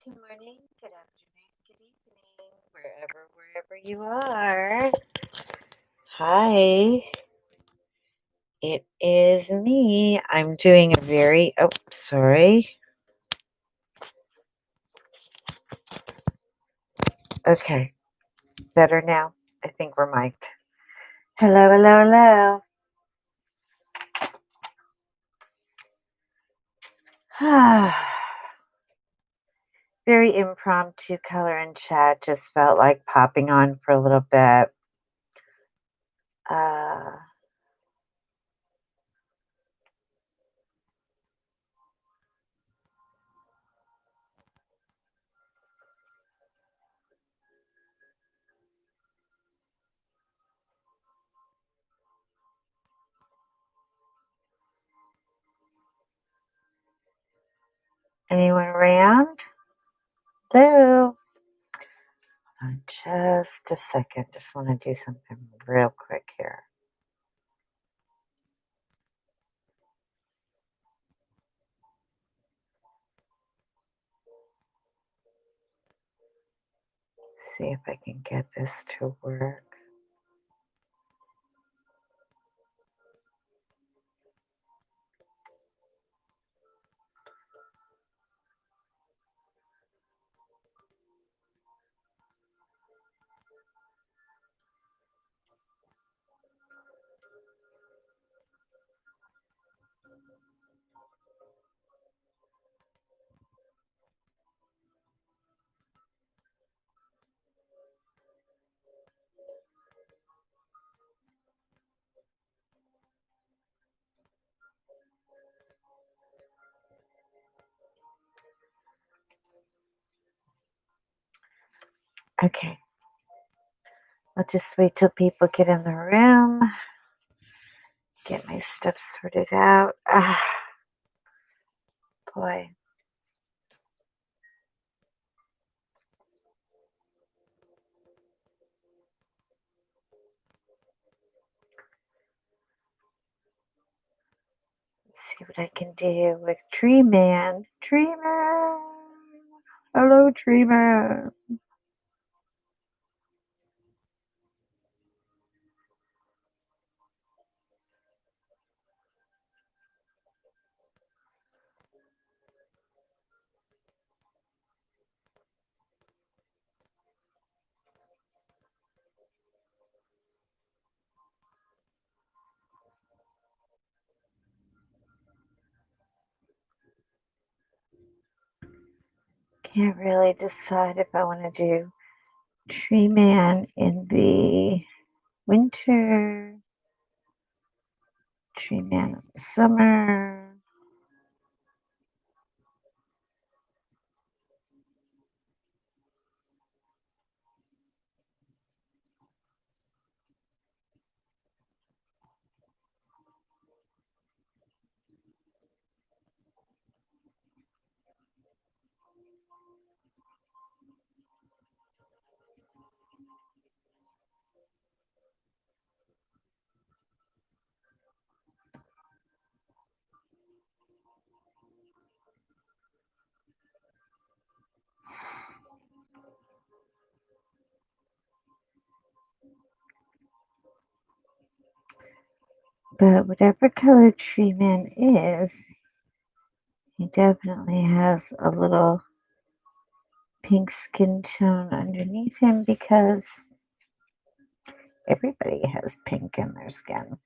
good morning, good afternoon, good evening, wherever you are. Hi, it is me. I'm doing a sorry. Okay, better now. I think we're mic'd. Hello, hello, hello. Very impromptu color and chat. Just felt like popping on for a little bit. Uh, Anyone around? Hello. Just a second. Just want to do something real quick here. See if I can get this to work. Okay. I'll just wait till people get in the room. Get my stuff sorted out. Boy. Let's see what I can do with Tree Man. Tree Man. Hello, Tree Man. Can't really decide if I want to do Tree Man in the winter, Tree Man in the summer. But whatever color Tree Man is, he definitely has a little pink skin tone underneath him because everybody has pink in their skin.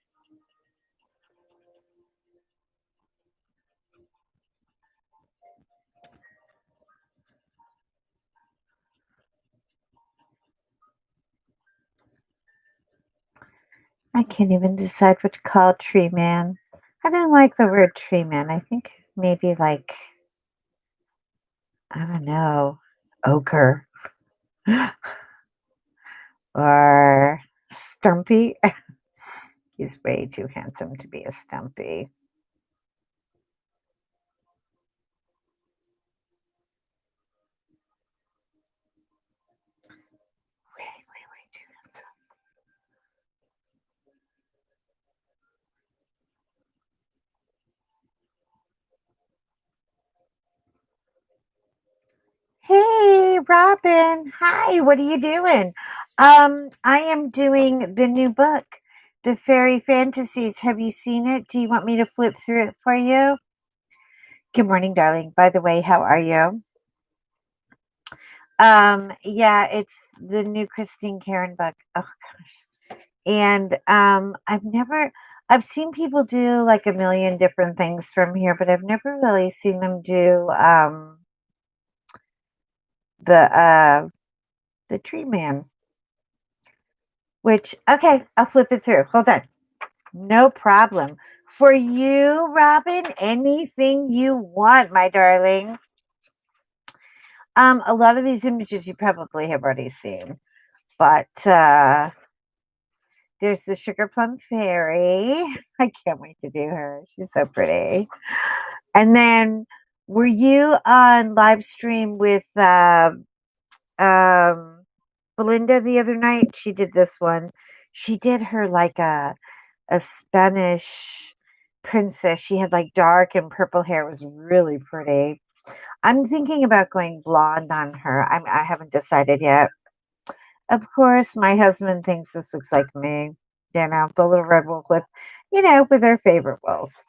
I can't even decide what to call Tree Man. I don't like the word Tree Man. I think maybe like, I don't know, ochre or stumpy. He's way too handsome to be a stumpy. Way too handsome. Hey, Robin. Hi, what are you doing? I am doing the new book, The Fairy Fantasies. Have you seen it? Do you want me to flip through it for you? Good morning, darling. By the way, how are you? Yeah, it's the new Christine Karen book. Oh gosh. And I've seen people do like a million different things from here, but I've never really seen them do the the Tree Man. Which, okay, I'll flip it through. Hold on. No problem. For you, Robin, anything you want, my darling. A lot of these images you probably have already seen, but there's the Sugar Plum Fairy. I can't wait to do her. She's so pretty. And then, were you on live stream with Belinda the other night? She did this one. She did her like a Spanish princess. She had like dark and purple hair. It was really pretty. I'm thinking about going blonde on her. I haven't decided yet. Of course, my husband thinks this looks like me. You know, the little red wolf with, with her favorite wolf.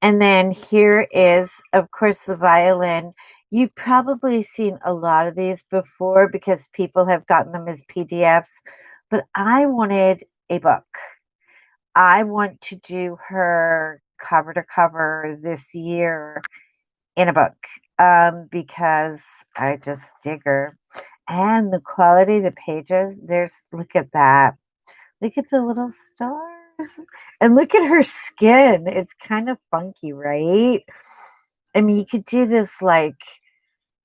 And then here is, of course, the violin. You've probably seen a lot of these before because people have gotten them as PDFs, but I wanted a book. I want to do her cover to cover this year in a book because I just dig her. And the quality of the pages, look at that. Look at the little stars. And look at her skin. It's kind of funky, right? I mean, you could do this like,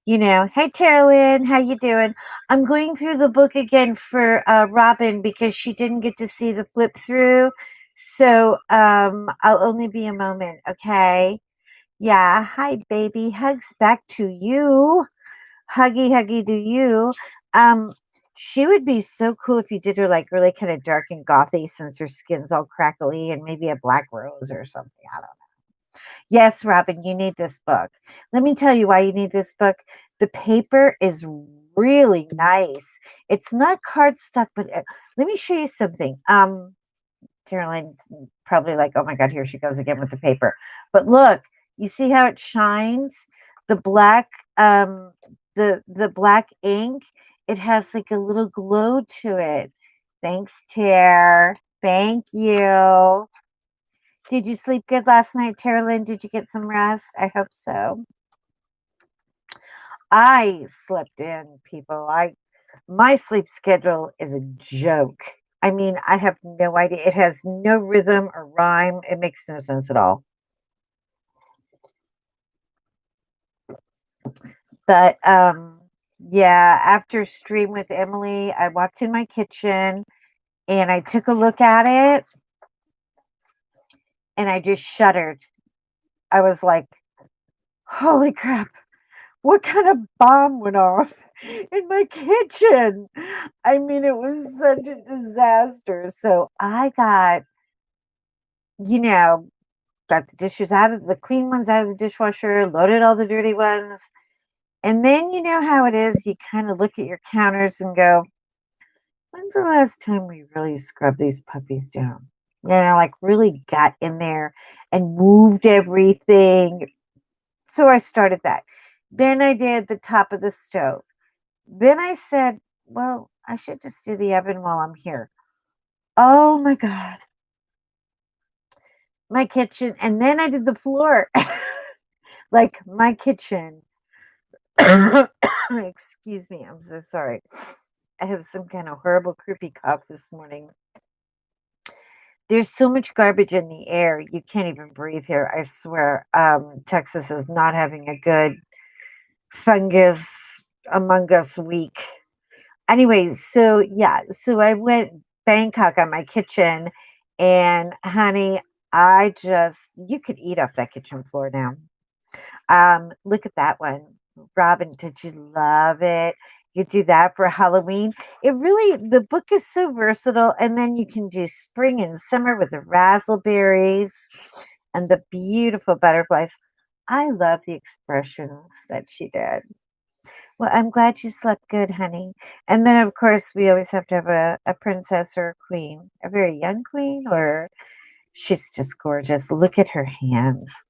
hey Carolyn, how you doing? I'm going through the book again for Robin because she didn't get to see the flip through. So I'll only be a moment, okay? Yeah, hi baby. Hugs back to you. Huggy huggy to you. Um she would be so cool if you did her like really kind of dark and gothy since her skin's all crackly and maybe a black rose or something. I don't know. Yes, Robin, you need this book. Let me tell you why you need this book. The paper is really nice. It's not cardstock, but let me show you something. Caroline's probably like, oh my God, here she goes again with the paper. But look, you see how it shines? The black, the black ink, it has like a little glow to it. Thanks, Tara. Thank you. Did you sleep good last night, Tara Lynn? Did you get some rest? I hope so. I slept in, people. My sleep schedule is a joke. I mean, I have no idea. It has no rhythm or rhyme. It makes no sense at all. But yeah, after stream with Emily, I walked in my kitchen and I took a look at it and I just shuddered. I was like, holy crap. What kind of bomb went off in my kitchen? I mean, it was such a disaster. So I you know, got the dishes out of the clean ones out of the dishwasher, loaded all the dirty ones. And then you know how it is, you kind of look at your counters and go, when's the last time we really scrubbed these puppies down? Like really got in there and moved everything. So I started that. Then I did the top of the stove. Then I said, well, I should just do the oven while I'm here. Oh my God. My kitchen. And then I did the floor. Like my kitchen. Excuse me. I'm so sorry. I have some kind of horrible, creepy cough this morning. There's so much garbage in the air. You can't even breathe here. I swear. Texas is not having a good fungus among us week. Anyways, so yeah, so I went Bangkok on my kitchen, and honey, you could eat off that kitchen floor now. Look at that one. Robin, did you love it? You do that for Halloween. The book is so versatile, and then you can do spring and summer with the razzleberries and the beautiful butterflies. I love the expressions that she did. Well, I'm glad you slept good, honey. And then, of course, we always have to have a princess or a queen, a very young queen, or she's just gorgeous. Look at her hands.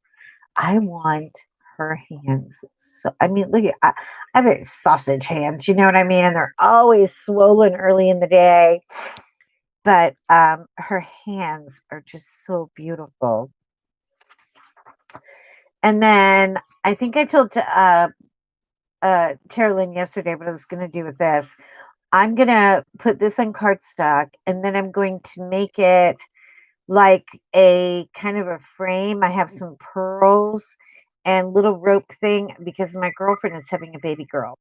I want her hands. So, I mean, look at, I have sausage hands, you know what I mean? And they're always swollen early in the day. But her hands are just so beautiful. And then I think I told Tara Lynn yesterday what I was going to do with this. I'm going to put this on cardstock and then I'm going to make it like a kind of a frame. I have some pearls and little rope thing because my girlfriend is having a baby girl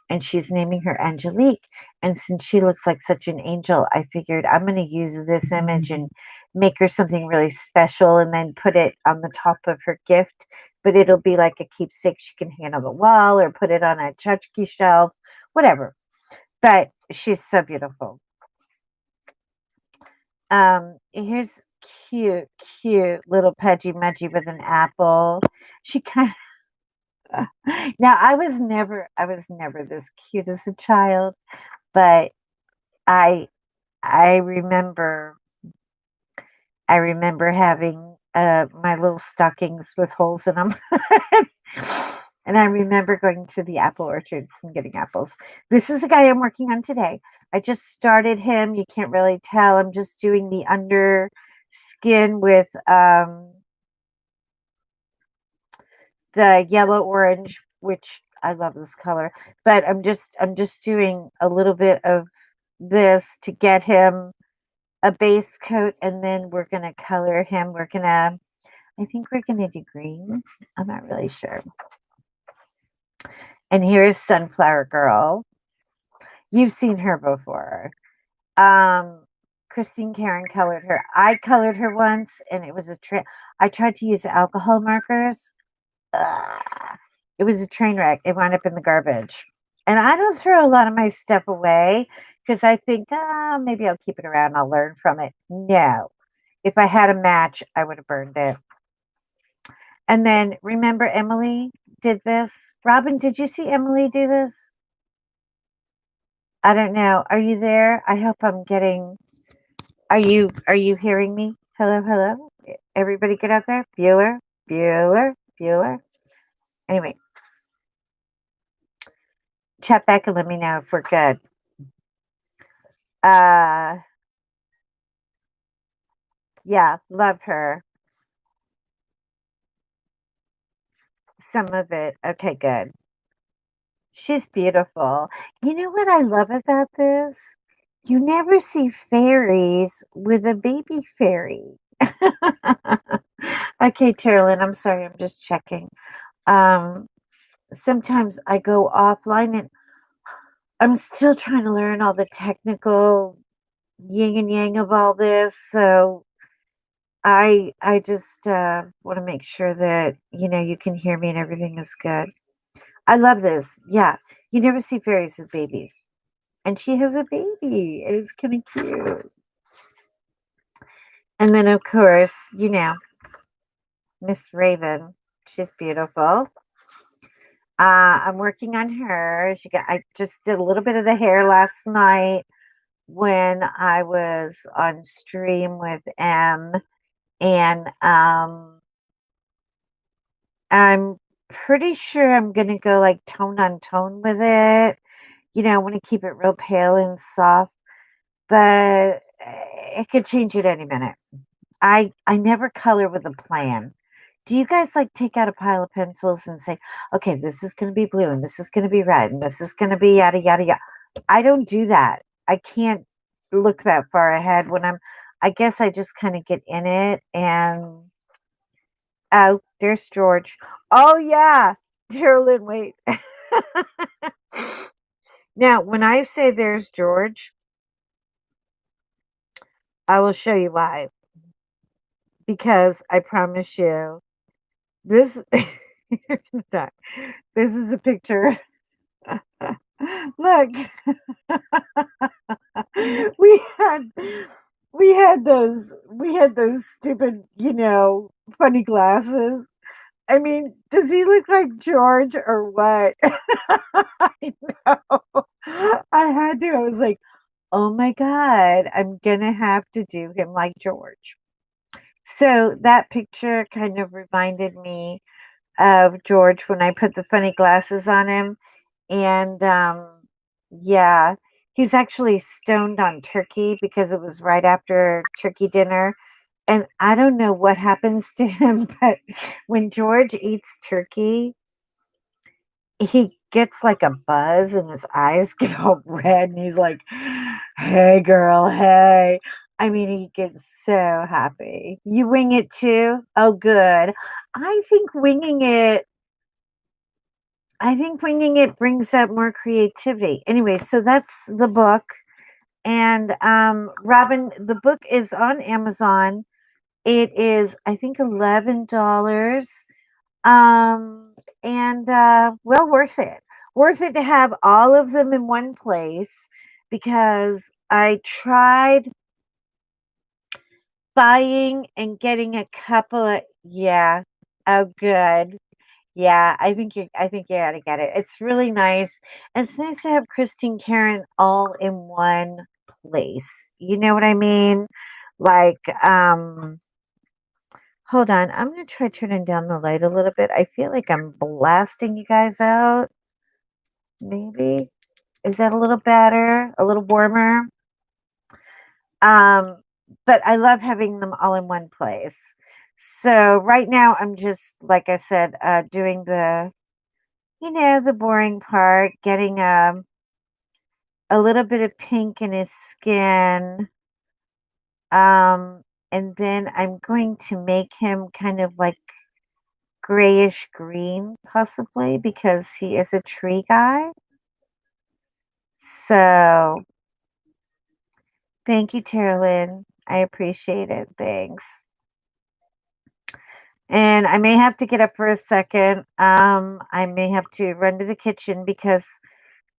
and she's naming her Angelique. And since she looks like such an angel, I figured I'm going to use this image and make her something really special and then put it on the top of her gift. But it'll be like a keepsake she can hang on the wall or put it on a tchotchke shelf, whatever. But she's so beautiful. Here's cute little Pudgy Mudgy with an apple. She kind of now I was never this cute as a child, but I I remember I remember having my little stockings with holes in them. And I remember going to the apple orchards and getting apples. This is a guy I'm working on today. I just started him. You can't really tell. I'm just doing the under skin with the yellow orange, which I love this color. But I'm just doing a little bit of this to get him a base coat, and then we're gonna color him. I think we're gonna do green. I'm not really sure. And here's Sunflower Girl. You've seen her before. Christine Karen colored her. I colored her once, and it was I tried to use alcohol markers. Ugh. It was a train wreck. It wound up in the garbage. And I don't throw a lot of my stuff away because I think, maybe I'll keep it around. I'll learn from it. No. If I had a match, I would have burned it. And then remember Emily did this? Robin, did you see Emily do this? I don't know. Are you there? I hope I'm getting are you hearing me? Hello, hello. Everybody get out there? Bueller, Bueller, Bueller. Anyway, chat back and let me know if we're good. Yeah, love her. Some of it. Okay, good. She's beautiful. You know what I love about this? You never see fairies with a baby fairy. Okay, Terlin, I'm sorry, I'm just checking. Um, Sometimes I go offline and I'm still trying to learn all the technical yin and yang of all this. So I just want to make sure that you can hear me and everything is good. I love this. Yeah, you never see fairies with babies, and she has a baby. It's kind of cute. And then of course, Miss Raven. She's beautiful. I'm working on her. I just did a little bit of the hair last night when I was on stream with M, and I'm pretty sure I'm gonna go like tone on tone with it. I want to keep it real pale and soft, but it could change at any minute. I never color with a plan. Do you guys like take out a pile of pencils and say, okay, this is going to be blue and this is going to be red and this is going to be yada yada yada? I don't do that. I can't look that far ahead I guess I just kind of get in it and oh, there's George. Oh yeah, Carolyn, wait. Now, when I say there's George, I will show you why. Because I promise you, this this is a picture. Look, we had we had those stupid, funny glasses. I mean, does he look like George or what? I know. I had to. I was like, oh my God, I'm gonna have to do him like George. So that picture kind of reminded me of George when I put the funny glasses on him. And yeah, he's actually stoned on turkey because it was right after turkey dinner. And I don't know what happens to him, but when George eats turkey, he gets like a buzz and his eyes get all red and he's like, hey girl, hey. I mean, he gets so happy. You wing it too? Oh, good. I think winging it I think winging it brings out more creativity. Anyway, so that's the book. And Robin, the book is on Amazon. It is, I think, $11. And well worth it. Worth it to have all of them in one place because I tried buying and getting a couple of, yeah. Oh, good. Yeah, I think you gotta get it. It's really nice. It's nice to have Christine Karen all in one place. You know what I mean? Like, hold on. I'm gonna try turning down the light a little bit. I feel like I'm blasting you guys out. Maybe. Is that a little better? A little warmer? Um, but I love having them all in one place. So right now I'm just, like I said, doing the boring part, getting a little bit of pink in his skin. And then I'm going to make him kind of like grayish green, possibly, because he is a tree guy. So thank you, Terlin. I appreciate it. Thanks. And I may have to get up for a second. I may have to run to the kitchen because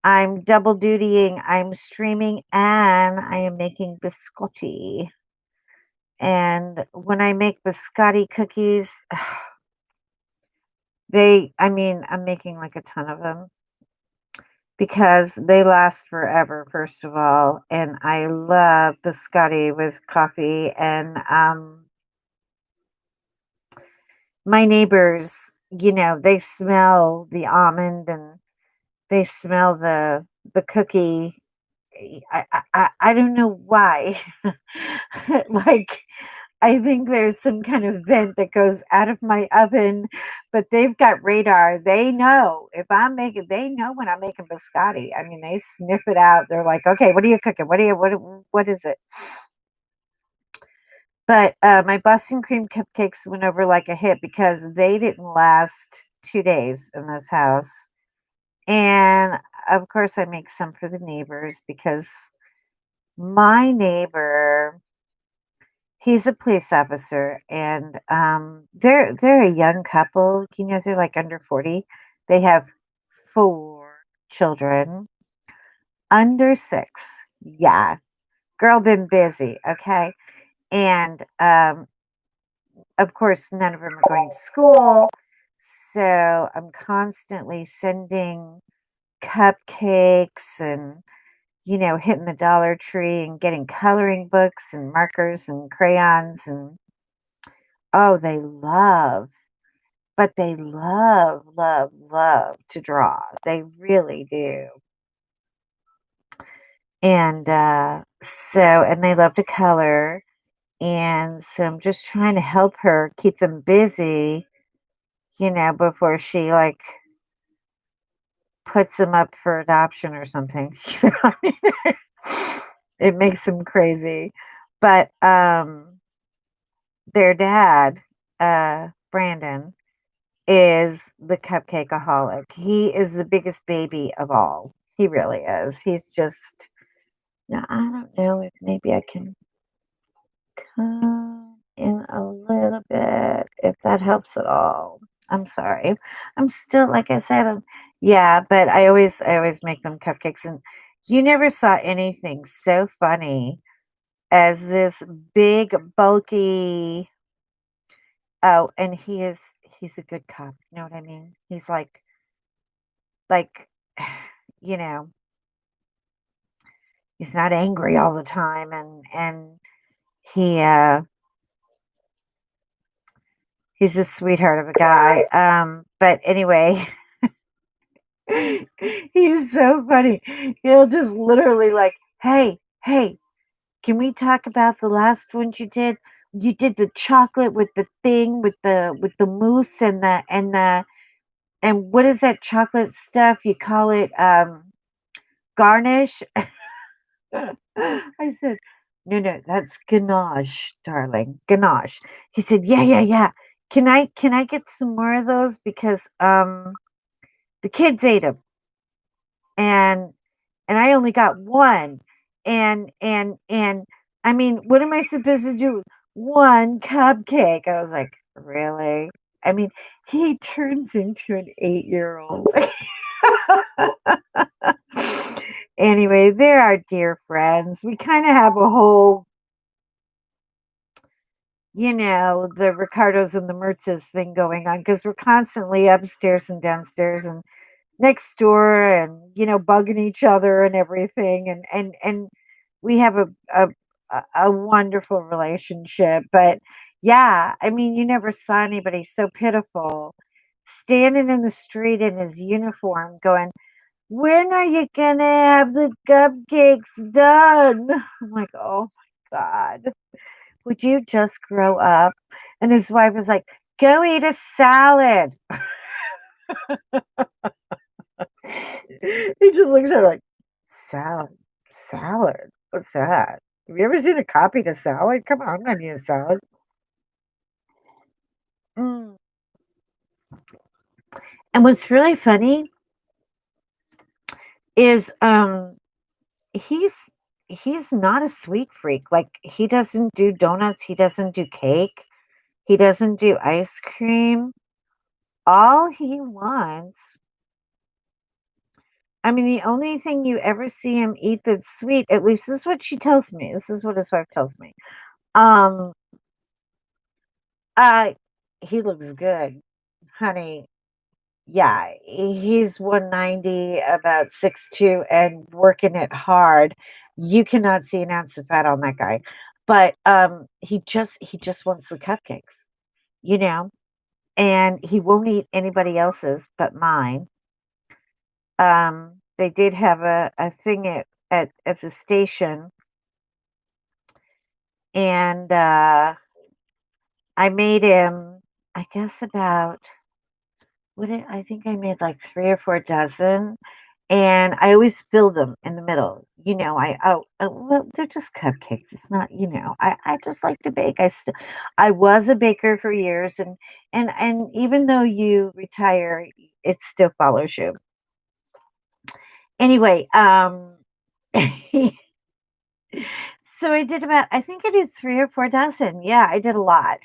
I'm double dutying. I'm streaming and I am making biscotti. And when I make biscotti cookies, I'm making like a ton of them because they last forever, first of all. And I love biscotti with coffee. And my neighbors, they smell the almond and they smell the cookie. I don't know why. Like, I think there's some kind of vent that goes out of my oven, but they've got radar. They know if I'm making, they know when I'm making biscotti. I mean, they sniff it out. They're like, okay, what are you cooking? What is it? But my Boston cream cupcakes went over like a hit because they didn't last 2 days in this house. And of course, I make some for the neighbors because my neighbor, he's a police officer, and they're a young couple. They're like under 40. They have 4 children under 6. Yeah, girl, been busy. Okay, and of course, none of them are going to school, so I'm constantly sending cupcakes and hitting the Dollar Tree and getting coloring books and markers and crayons and oh, they love, love, love to draw. They really do. And and they love to color. And so I'm just trying to help her keep them busy, before she like puts them up for adoption or something. You know what I mean? It makes them crazy. But their dad, Brandon, is the cupcakeaholic. He is the biggest baby of all. He really is. He's just now I don't know if maybe I can come in a little bit if that helps at all. I'm sorry. I'm still like I said, yeah, but I always make them cupcakes and you never saw anything so funny as this big bulky. Oh, and he's a good cop, you know what I mean? He's like, you know, he's not angry all the time, and he, he's a sweetheart of a guy, but anyway, he's so funny. He'll just literally like, "Hey, hey, can we talk about the last ones you did? You did the chocolate with the thing with the mousse and what is that chocolate stuff? You call it garnish?" I said, "No, no, that's ganache, darling, ganache." He said, "Yeah, yeah, yeah. Can I get some more of those because the kids ate them and I only got one and I mean, what am I supposed to do? One cupcake." I was like, "Really?" I mean, he turns into an 8-year-old. Anyway, they're our dear friends. We kind of have a whole, the Ricardos and the Mertzes thing going on because we're constantly upstairs and downstairs and next door and bugging each other and everything and we have a wonderful relationship. But yeah, I mean, you never saw anybody so pitiful standing in the street in his uniform going, "When are you gonna have the cupcakes done?" I'm like, "Oh my god, would you just grow up?" And his wife was like, "Go eat a salad." He just looks at her like, "Salad? Salad? What's that? Have you ever seen a copy to salad? Come on, I'm not eating a salad." Mm. And what's really funny is he's he's not a sweet freak. Like he doesn't do donuts, he doesn't do cake, he doesn't do ice cream. All he wants, I mean, the only thing you ever see him eat that's sweet, at least this is what she tells me. This is what his wife tells me. Um, uh, he looks good, honey. Yeah, he's 190, about 6'2", and working it hard. You cannot see an ounce of fat on that guy. But he just wants the cupcakes, you know, and he won't eat anybody else's but mine. They did have a thing at the station, and I made him, I guess about I think I made like 3 or 4 dozen, and I always fill them in the middle. Well, they're just cupcakes. It's not, I just like to bake. I was a baker for years, and even though you retire, it still follows you. Anyway, so I think I did 3 or 4 dozen. Yeah, I did a lot.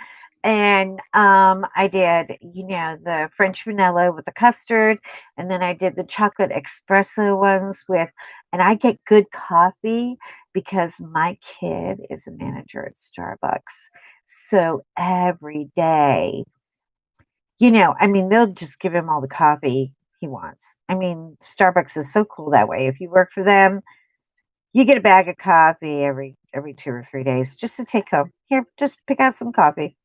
And I did, the French vanilla with the custard, and then I did the chocolate espresso ones and I get good coffee because my kid is a manager at Starbucks. So every day, I mean, they'll just give him all the coffee he wants. I mean, Starbucks is so cool that way. If you work for them, you get a bag of coffee every 2 or 3 days just to take home. Here, just pick out some coffee.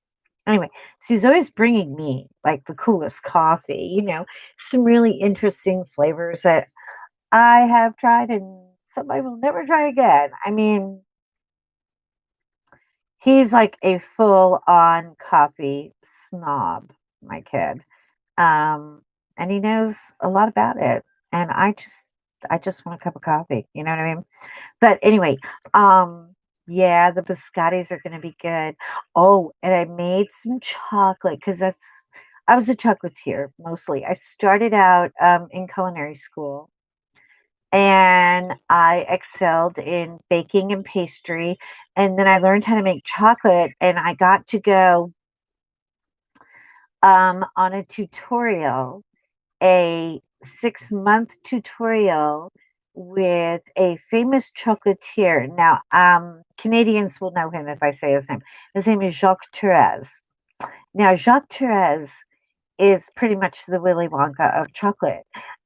Anyway, so he's always bringing me like the coolest coffee, some really interesting flavors that I have tried and some I will never try again. I mean, he's like a full on coffee snob, my kid. Um, and he knows a lot about it. And I just want a cup of coffee. You know what I mean? But anyway, yeah, the biscottis are gonna be good. Oh, and I made some chocolate because I was a chocolatier mostly. I started out in culinary school and I excelled in baking and pastry. And then I learned how to make chocolate, and I got to go on a 6-month tutorial with a famous chocolatier. Now, Canadians will know him if I say his name. His name is Jacques Therese. Now, Jacques Therese is pretty much the Willy Wonka of chocolate.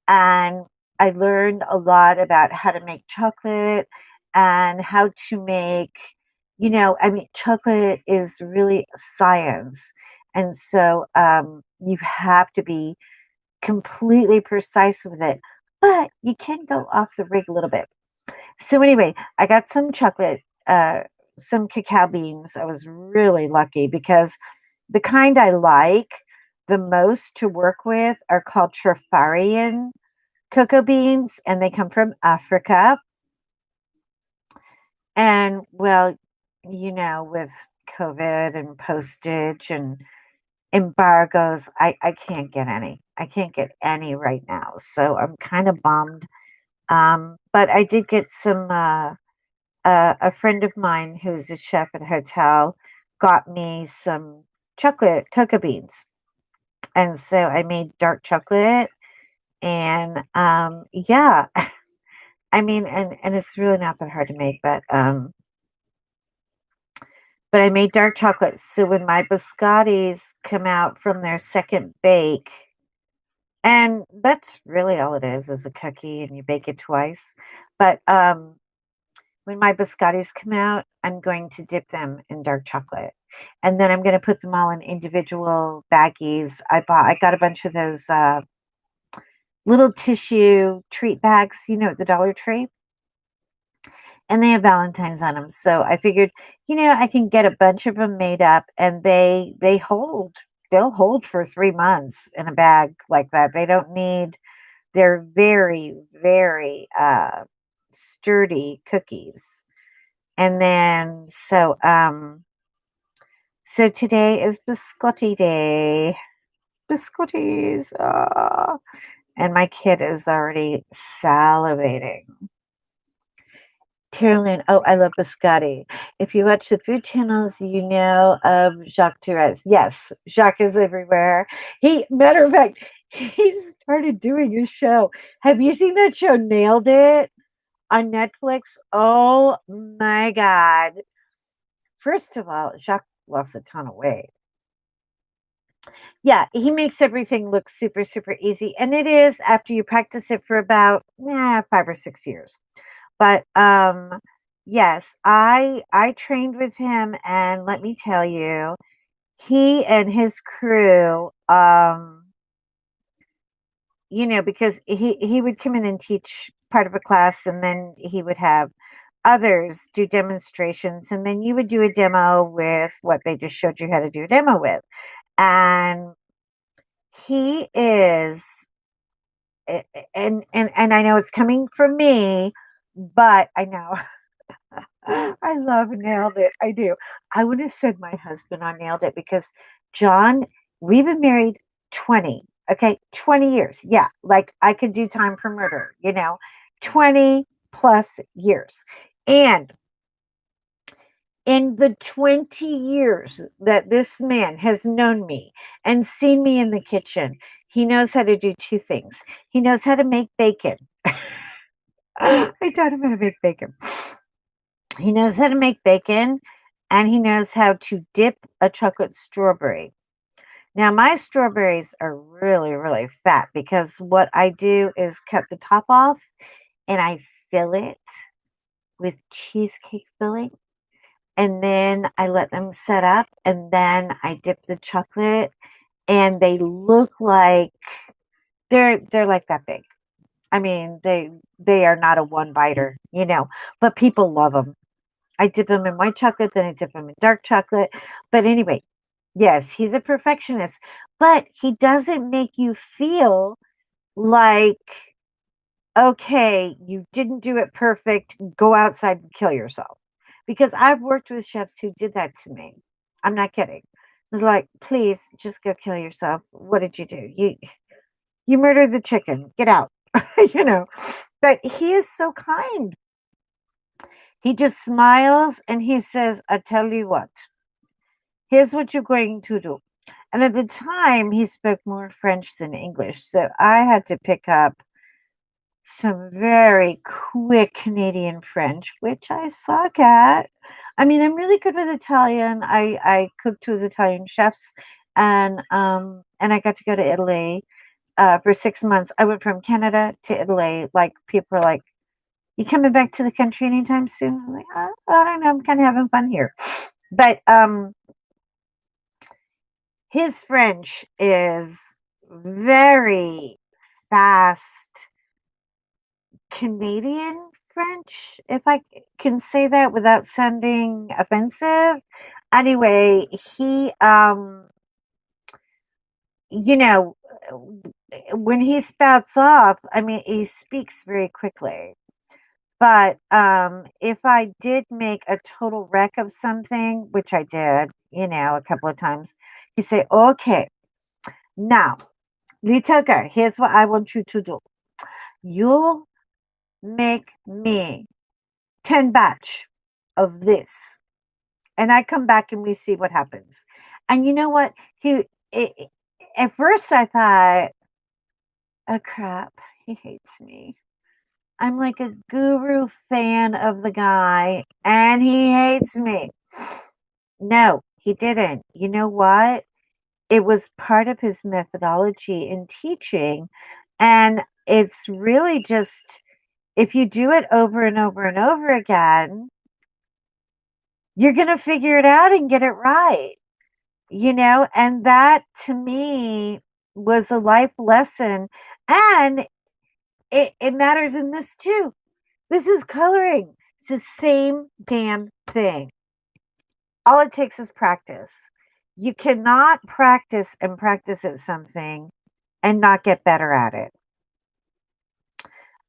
And I learned a lot about how to make chocolate and how to make, I mean, chocolate is really science. And so you have to be completely precise with it, but you can go off the rig a little bit. So anyway, I got some chocolate, some cacao beans. I was really lucky because the kind I like the most to work with are called Trifarian cocoa beans, and they come from Africa. And well, with COVID and postage and embargoes, I can't get any. I can't get any right now. So I'm kind of bummed. But I did get some. A friend of mine who's a chef at a hotel got me some chocolate cocoa beans. And so I made dark chocolate and yeah, I mean and it's really not that hard to make, but I made dark chocolate. So when my biscottis come out from their second bake, and that's really all it is a cookie and you bake it twice. But when my biscottis come out, I'm going to dip them in dark chocolate. And then I'm going to put them all in individual baggies. I got a bunch of those little tissue treat bags, at the Dollar Tree. And they have Valentine's on them. So I figured, I can get a bunch of them made up and they hold. They'll hold for 3 months in a bag like that. They don't need they're very, very sturdy cookies. And then so today is biscotti day. Biscottis. And my kid is already salivating. Carolyn, oh, I love biscotti. If you watch the food channels, you know of Jacques Tourette. Yes, Jacques is everywhere. Matter of fact, he started doing a show. Have you seen that show, Nailed It, on Netflix? Oh my God. First of all, Jacques lost a ton of weight. Yeah, he makes everything look super, super easy. And it is after you practice it for about 5 or 6 years. But yes, I trained with him and let me tell you, he and his crew, because he would come in and teach part of a class and then he would have others do demonstrations and then you would do a demo with what they just showed you how to do a demo with. And he is and I know it's coming from me, but I know I love Nailed It. I do. I would have said my husband on Nailed It because John, we've been married 20, okay, 20 years. Yeah, like I could do time for murder, 20 plus years. And in the 20 years that this man has known me and seen me in the kitchen, he knows how to do two things. He knows how to make bacon. I taught him how to make bacon. He knows how to make bacon and he knows how to dip a chocolate strawberry. Now, my strawberries are really, really fat because what I do is cut the top off and I fill it with cheesecake filling. And then I let them set up and then I dip the chocolate and they look like they're like that big. I mean, they are not a one biter, but people love them. I dip them in white chocolate, then I dip them in dark chocolate. But anyway, yes, he's a perfectionist, but he doesn't make you feel like, okay, you didn't do it perfect, go outside and kill yourself. Because I've worked with chefs who did that to me. I'm not kidding. It was like, please just go kill yourself. What did you do? You murdered the chicken. Get out. you know. But he is so kind. He just smiles and he says, I tell you what, here's what you're going to do. And at the time, he spoke more French than English. So I had to pick up some very quick Canadian French, which I suck at. I mean, I'm really good with Italian. I cooked with Italian chefs and I got to go to Italy for 6 months. I went from Canada to Italy. Like people are like, "You coming back to the country anytime soon?" I was like, I don't know. I'm kind of having fun here." But his French is very fast Canadian French, if I can say that without sounding offensive. Anyway, he you know, when he spouts off, I mean, he speaks very quickly. But if I did make a total wreck of something, which I did, a couple of times, he'd say, "Okay, now, little girl, here's what I want you to do. You make me 10 batch of this." And I come back and we see what happens. And you know what? It, at first I thought, "Oh crap, he hates me. I'm like a guru fan of the guy and he hates me." No, he didn't. You know what? It was part of his methodology in teaching. And it's really just, if you do it over and over and over again, you're going to figure it out and get it right. And that to me was a life lesson. And it matters in this too. This is coloring. It's the same damn thing. All it takes is practice. You cannot practice and practice at something and not get better at it.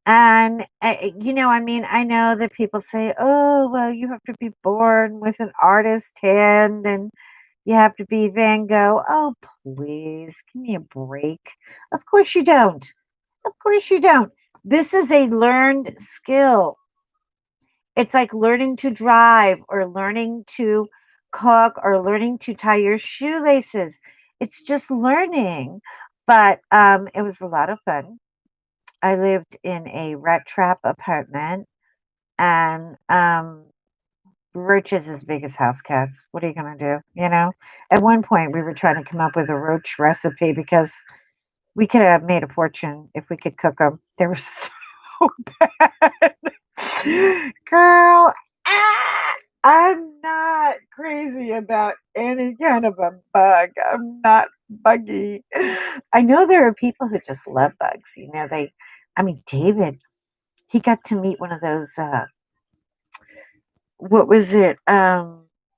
And, I mean, I know that people say, "Oh, well, you have to be born with an artist hand and you have to be Van Gogh." Oh, please, give me a break. Of course you don't. Of course you don't. This is a learned skill. It's like learning to drive or learning to cook or learning to tie your shoelaces. It's just learning. But it was a lot of fun. I lived in a rat trap apartment, and roaches as big as house cats. What are you going to do? At one point, we were trying to come up with a roach recipe because we could have made a fortune if we could cook them. They were so bad. Girl, I'm not crazy about any kind of a bug. I'm not buggy. I know there are people who just love bugs. I mean, David, he got to meet one of those, what was it?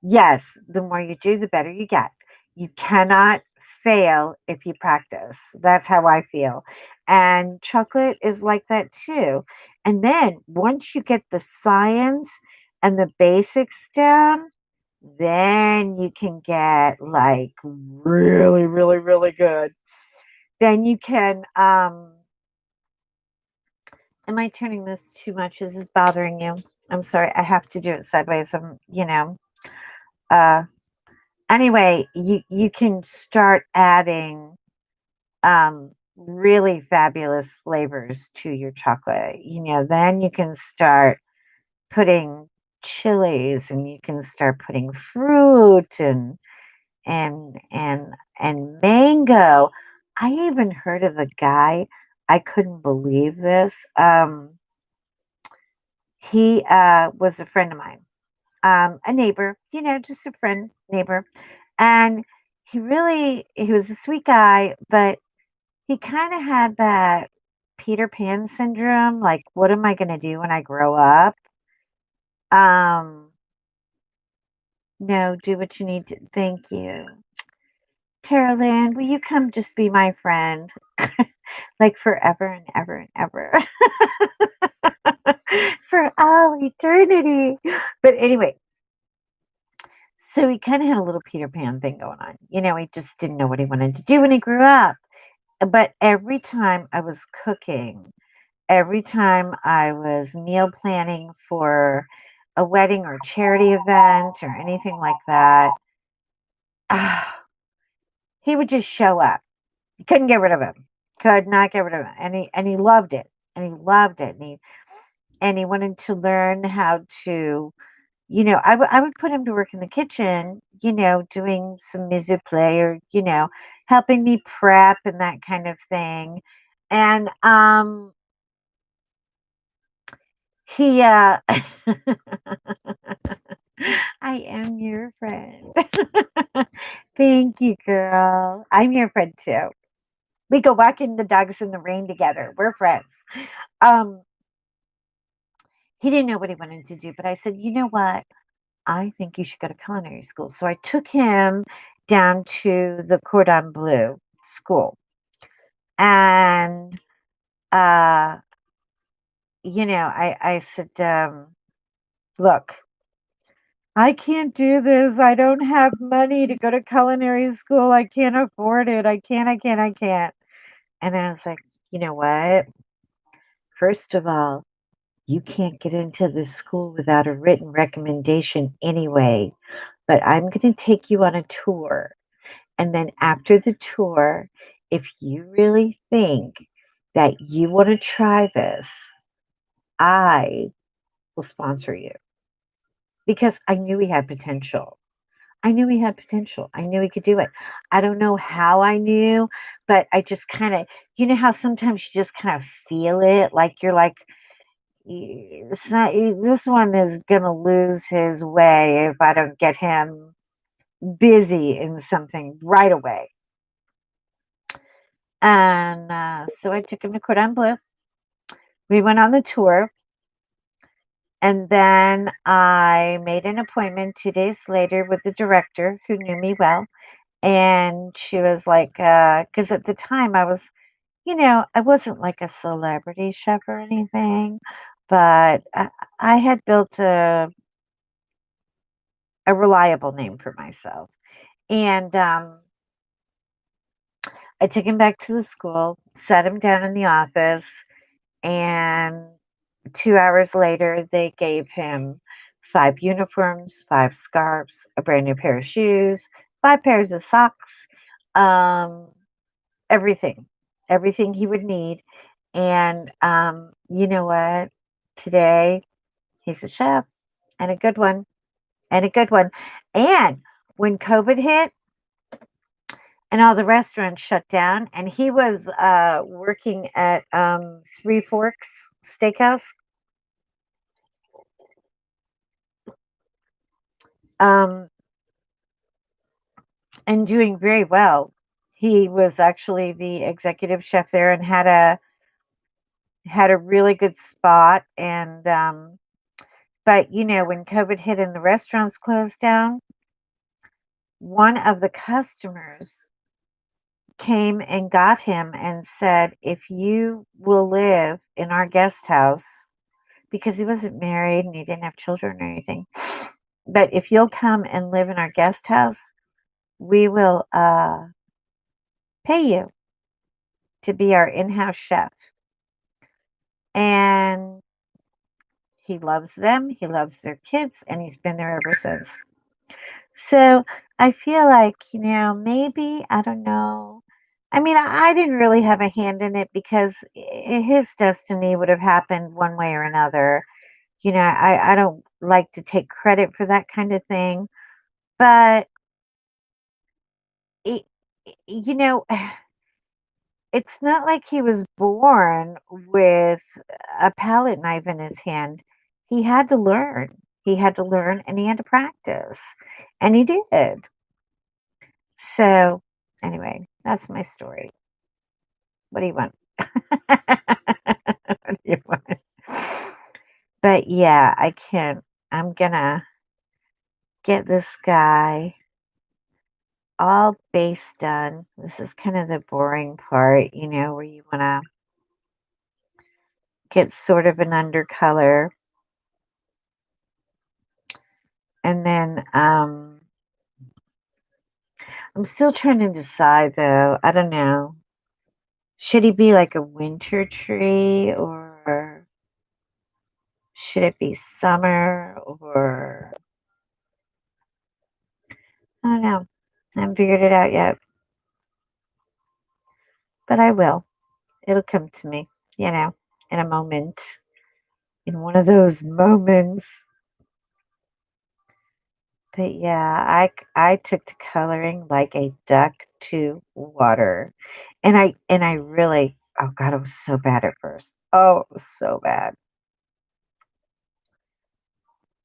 Yes, the more you do, the better you get. You cannot fail if you practice. That's how I feel. And chocolate is like that too. And then once you get the science and the basics down, then you can get like really, really, really good. Then you can, am I turning this too much? Is this bothering you? I'm sorry. I have to do it sideways. Uh, anyway, you can start adding really fabulous flavors to your chocolate. Then you can start putting chilies and you can start putting fruit and mango. I even heard of a guy, I couldn't believe this. He was a friend of mine, a neighbor, just a friend, neighbor. And he was a sweet guy, but he kind of had that Peter Pan syndrome. Like, what am I going to do when I grow up? Um, no, do what you need to. Thank you. Tara Lynn, will you come just be my friend? Like forever and ever and ever. For all eternity. But anyway, so he kind of had a little Peter Pan thing going on. He just didn't know what he wanted to do when he grew up. But every time I was cooking, every time I was meal planning for a wedding or charity event or anything like that, he would just show up. You couldn't get rid of him. Could not get rid of him. And he loved it. And he loved it. And he wanted to learn how to I would put him to work in the kitchen, doing some mise play or, helping me prep and that kind of thing. And he I am your friend. Thank you, girl. I'm your friend too. We go walking the dogs in the rain together. We're friends. Um, he didn't know what he wanted to do, but I said, you know what? I think you should go to culinary school. So I took him down to the Cordon Bleu school. And, uh, I said, look, I can't do this. I don't have money to go to culinary school. I can't afford it. I can't. And I was like, you know what? First of all, you can't get into this school without a written recommendation anyway. But I'm going to take you on a tour. And then after the tour, if you really think that you want to try this, I will sponsor you because I knew he had potential. I knew he had potential. I knew he could do it. I don't know how I knew, but I just kind of, how sometimes you just kind of feel it, like you're like, It's not, this one is going to lose his way if I don't get him busy in something right away. And so I took him to Cordon Bleu. We went on the tour. And then I made an appointment 2 days later with the director who knew me well. And she was like, because at the time I wasn't like a celebrity chef or anything, but I had built a reliable name for myself. And I took him back to the school, sat him down in the office, and 2 hours later, they gave him 5 uniforms, 5 scarves, a brand new pair of shoes, 5 pairs of socks, um, everything, everything he would need. And you know what? Today, he's a chef and a good one, and a good one. And when COVID hit, and all the restaurants shut down, and he was working at Three Forks Steakhouse, um, and doing very well. He was actually the executive chef there and had a really good spot. And but when COVID hit and the restaurants closed down, one of the customers came and got him and said, if you will live in our guest house, because he wasn't married and he didn't have children or anything. But if you'll come and live in our guest house, we will pay you to be our in-house chef. And he loves them, he loves their kids, and he's been there ever since. So I feel like, maybe, I don't know. I mean, I didn't really have a hand in it because his destiny would have happened one way or another. I don't like to take credit for that kind of thing, but it, you know, it's not like he was born with a palette knife in his hand. He had to learn. He had to learn and he had to practice. And he did. So, anyway, that's my story. What do you want? What do you want? But yeah, I can't. I'm gonna get this guy all base done. This is kind of the boring part, where you want to get sort of an undercolor. And then I'm still trying to decide though. I don't know. Should he be like a winter tree or should it be summer or I don't know. I haven't figured it out yet. But I will. It'll come to me, in a moment. In one of those moments. But yeah, I took to coloring like a duck to water. And I really, oh god, it was so bad at first. Oh, it was so bad.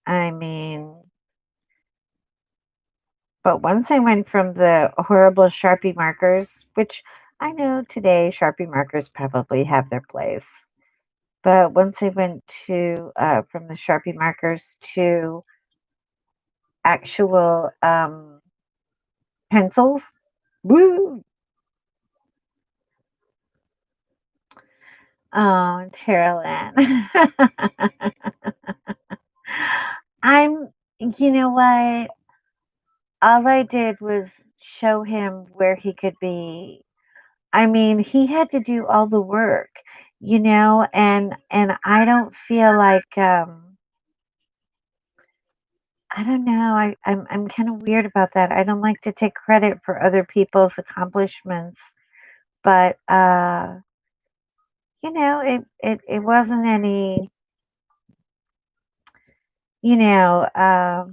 I mean, but once I went from the horrible Sharpie markers, which I know today Sharpie markers probably have their place. But once I went to from the Sharpie markers to actual pencils, woo! Oh, Carolyn. You know what? All I did was show him where he could be. I mean, he had to do all the work, and I don't feel like I don't know. I'm kind of weird about that. I don't like to take credit for other people's accomplishments, but it wasn't any, you know, I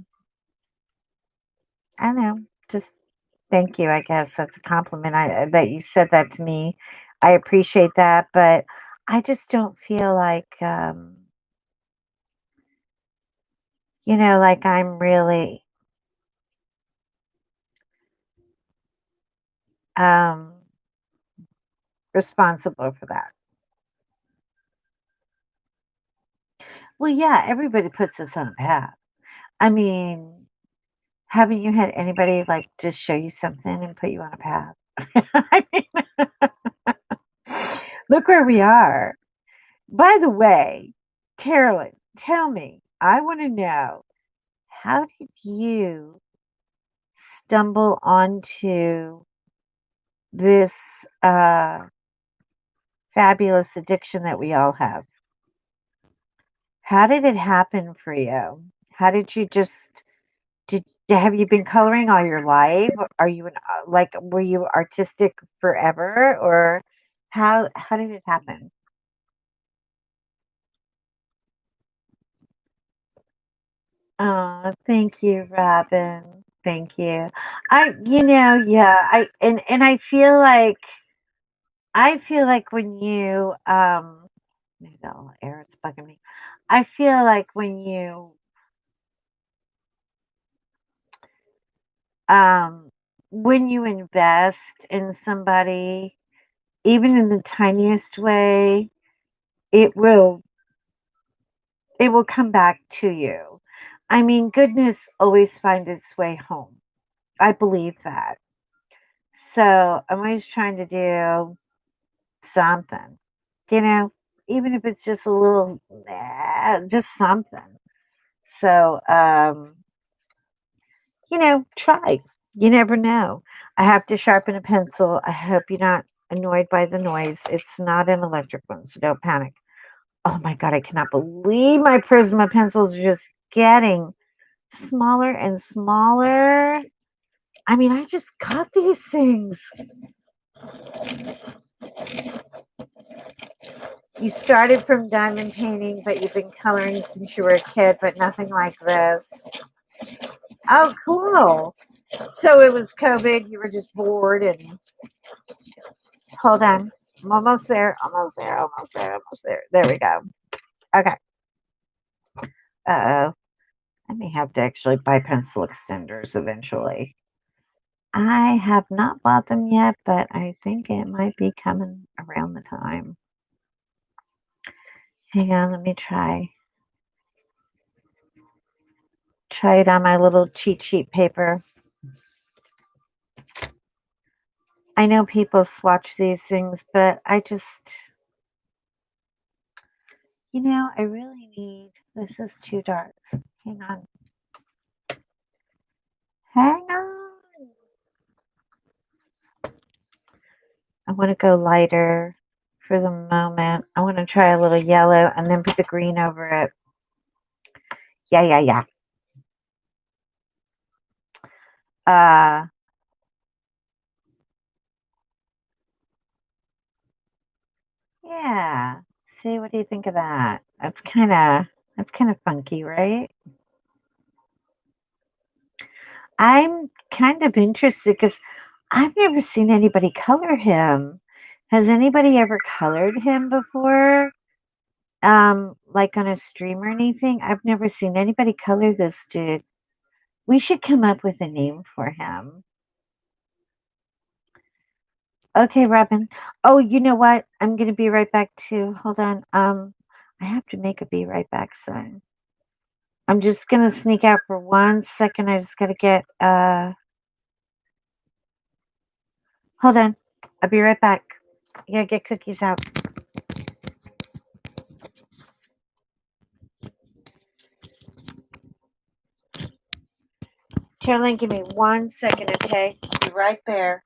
don't know, just thank you, I guess that's a compliment that you said that to me. I appreciate that, but I just don't feel like, like I'm really, um, responsible for that. Well, yeah, everybody puts us on a path. I mean, haven't you had anybody, like, just show you something and put you on a path? I mean, look where we are. By the way, Carolyn, tell me, I wanna know, how did you stumble onto this, fabulous addiction that we all have? How did it happen for you? How did you just did have you been coloring all your life? Are you like, were you artistic forever, or how did it happen? Oh, thank you, Robin. Thank you. Yeah, and I feel like when you maybe that little air, it's bugging me. I feel like um when you invest in somebody, even in the tiniest way, it will it will come back to you. I mean, goodness always finds its way home. I believe that. So I'm always trying to do something, you know, even if it's just a little, just something. So, try. You never know. I have to sharpen a pencil. I hope you're not annoyed by the noise. It's not an electric one, so don't panic. Oh my God, I cannot believe my Prisma pencils are just getting smaller and smaller. I mean, I just got these things. You started from diamond painting, but you've been coloring since you were a kid, but nothing like this. Oh, cool. So it was COVID. You were just bored and hold on. I'm almost there. Almost there. Almost there. Almost there. There we go. Okay. Uh oh. I may have to actually buy pencil extenders eventually. I have not bought them yet, but I think it might be coming around the time. Hang on, let me try it on my little cheat sheet paper. I know people swatch these things, but I really need, this is too dark. Hang on. Hang on. I want to go lighter for the moment. I want to try a little yellow and then put the green over it. Yeah, yeah, yeah. Uh, yeah. See, what do you think of that? That's kind of funky, right? I'm kind of interested because I've never seen anybody color him. Has anybody ever colored him before? Like on a stream or anything? I've never seen anybody color this dude. We should come up with a name for him. Okay, Robin. Oh, you know what? I'm gonna be right back too. Hold on. I have to make a be right back sign. I'm just gonna sneak out for 1 second. I just gotta get hold on. I'll be right back. I gotta get cookies out. Caroline, give me 1 second, okay? Be right there.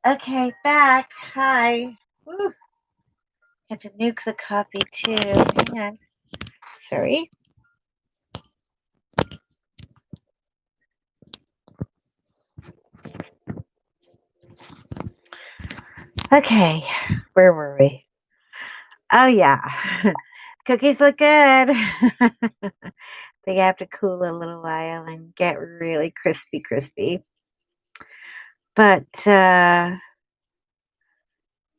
Okay, back. Hi. Woo. Had to nuke the coffee too. Hang on. Sorry. Okay, where were we? Oh yeah. Cookies look good. They have to cool a little while and get really crispy. But yeah,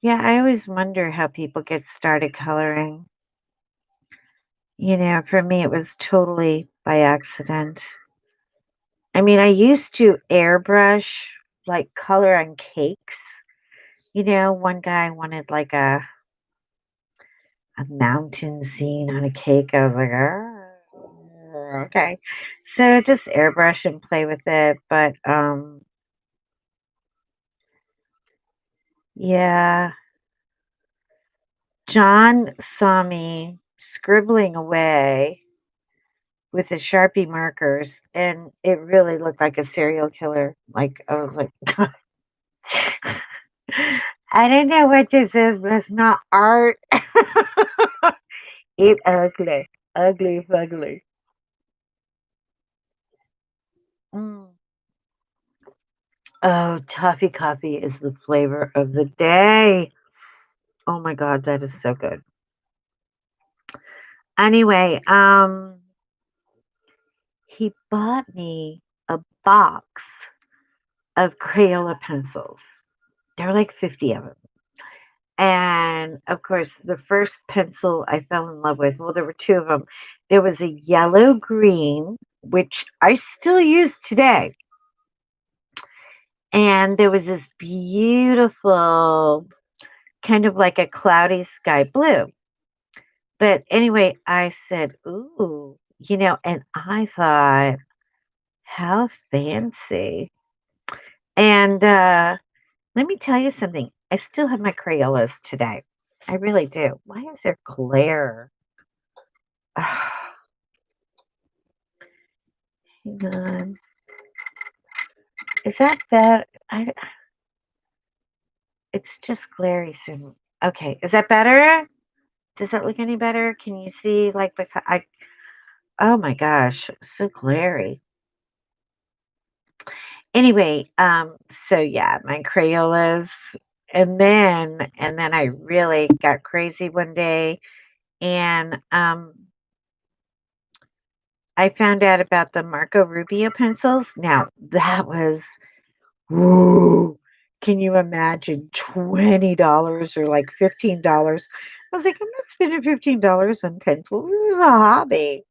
I always wonder how people get started coloring. For me, it was totally by accident. I mean, I used to airbrush like color on cakes. One guy wanted like a mountain scene on a cake. I was like, oh, okay. So just airbrush and play with it. But yeah, John saw me scribbling away with the Sharpie markers, and it really looked like a serial killer. Like, I was like, I don't know what this is, but it's not art. It's ugly. Ugly, fugly. Mm. Oh, toffee coffee is the flavor of the day. Oh my God, that is so good. Anyway, he bought me a box of Crayola pencils. There were like 50 of them. And of course, the first pencil I fell in love with, well, there were two of them. There was a yellow green, which I still use today. And there was this beautiful, kind of like a cloudy sky blue. But anyway, I said, ooh, and I thought, how fancy. And let me tell you something. I still have my Crayolas today. I really do. Why is there glare? Hang on. Is that bad? It's just glary soon. Okay, is that better? Does that look any better? Can you see like oh my gosh, it was so glary. Anyway, so yeah, my Crayolas, and then I really got crazy one day, and I found out about the Marco Rubio pencils. Now that was, whoa, can you imagine $20 or like $15? I was like, I'm not spending $15 on pencils. This is a hobby.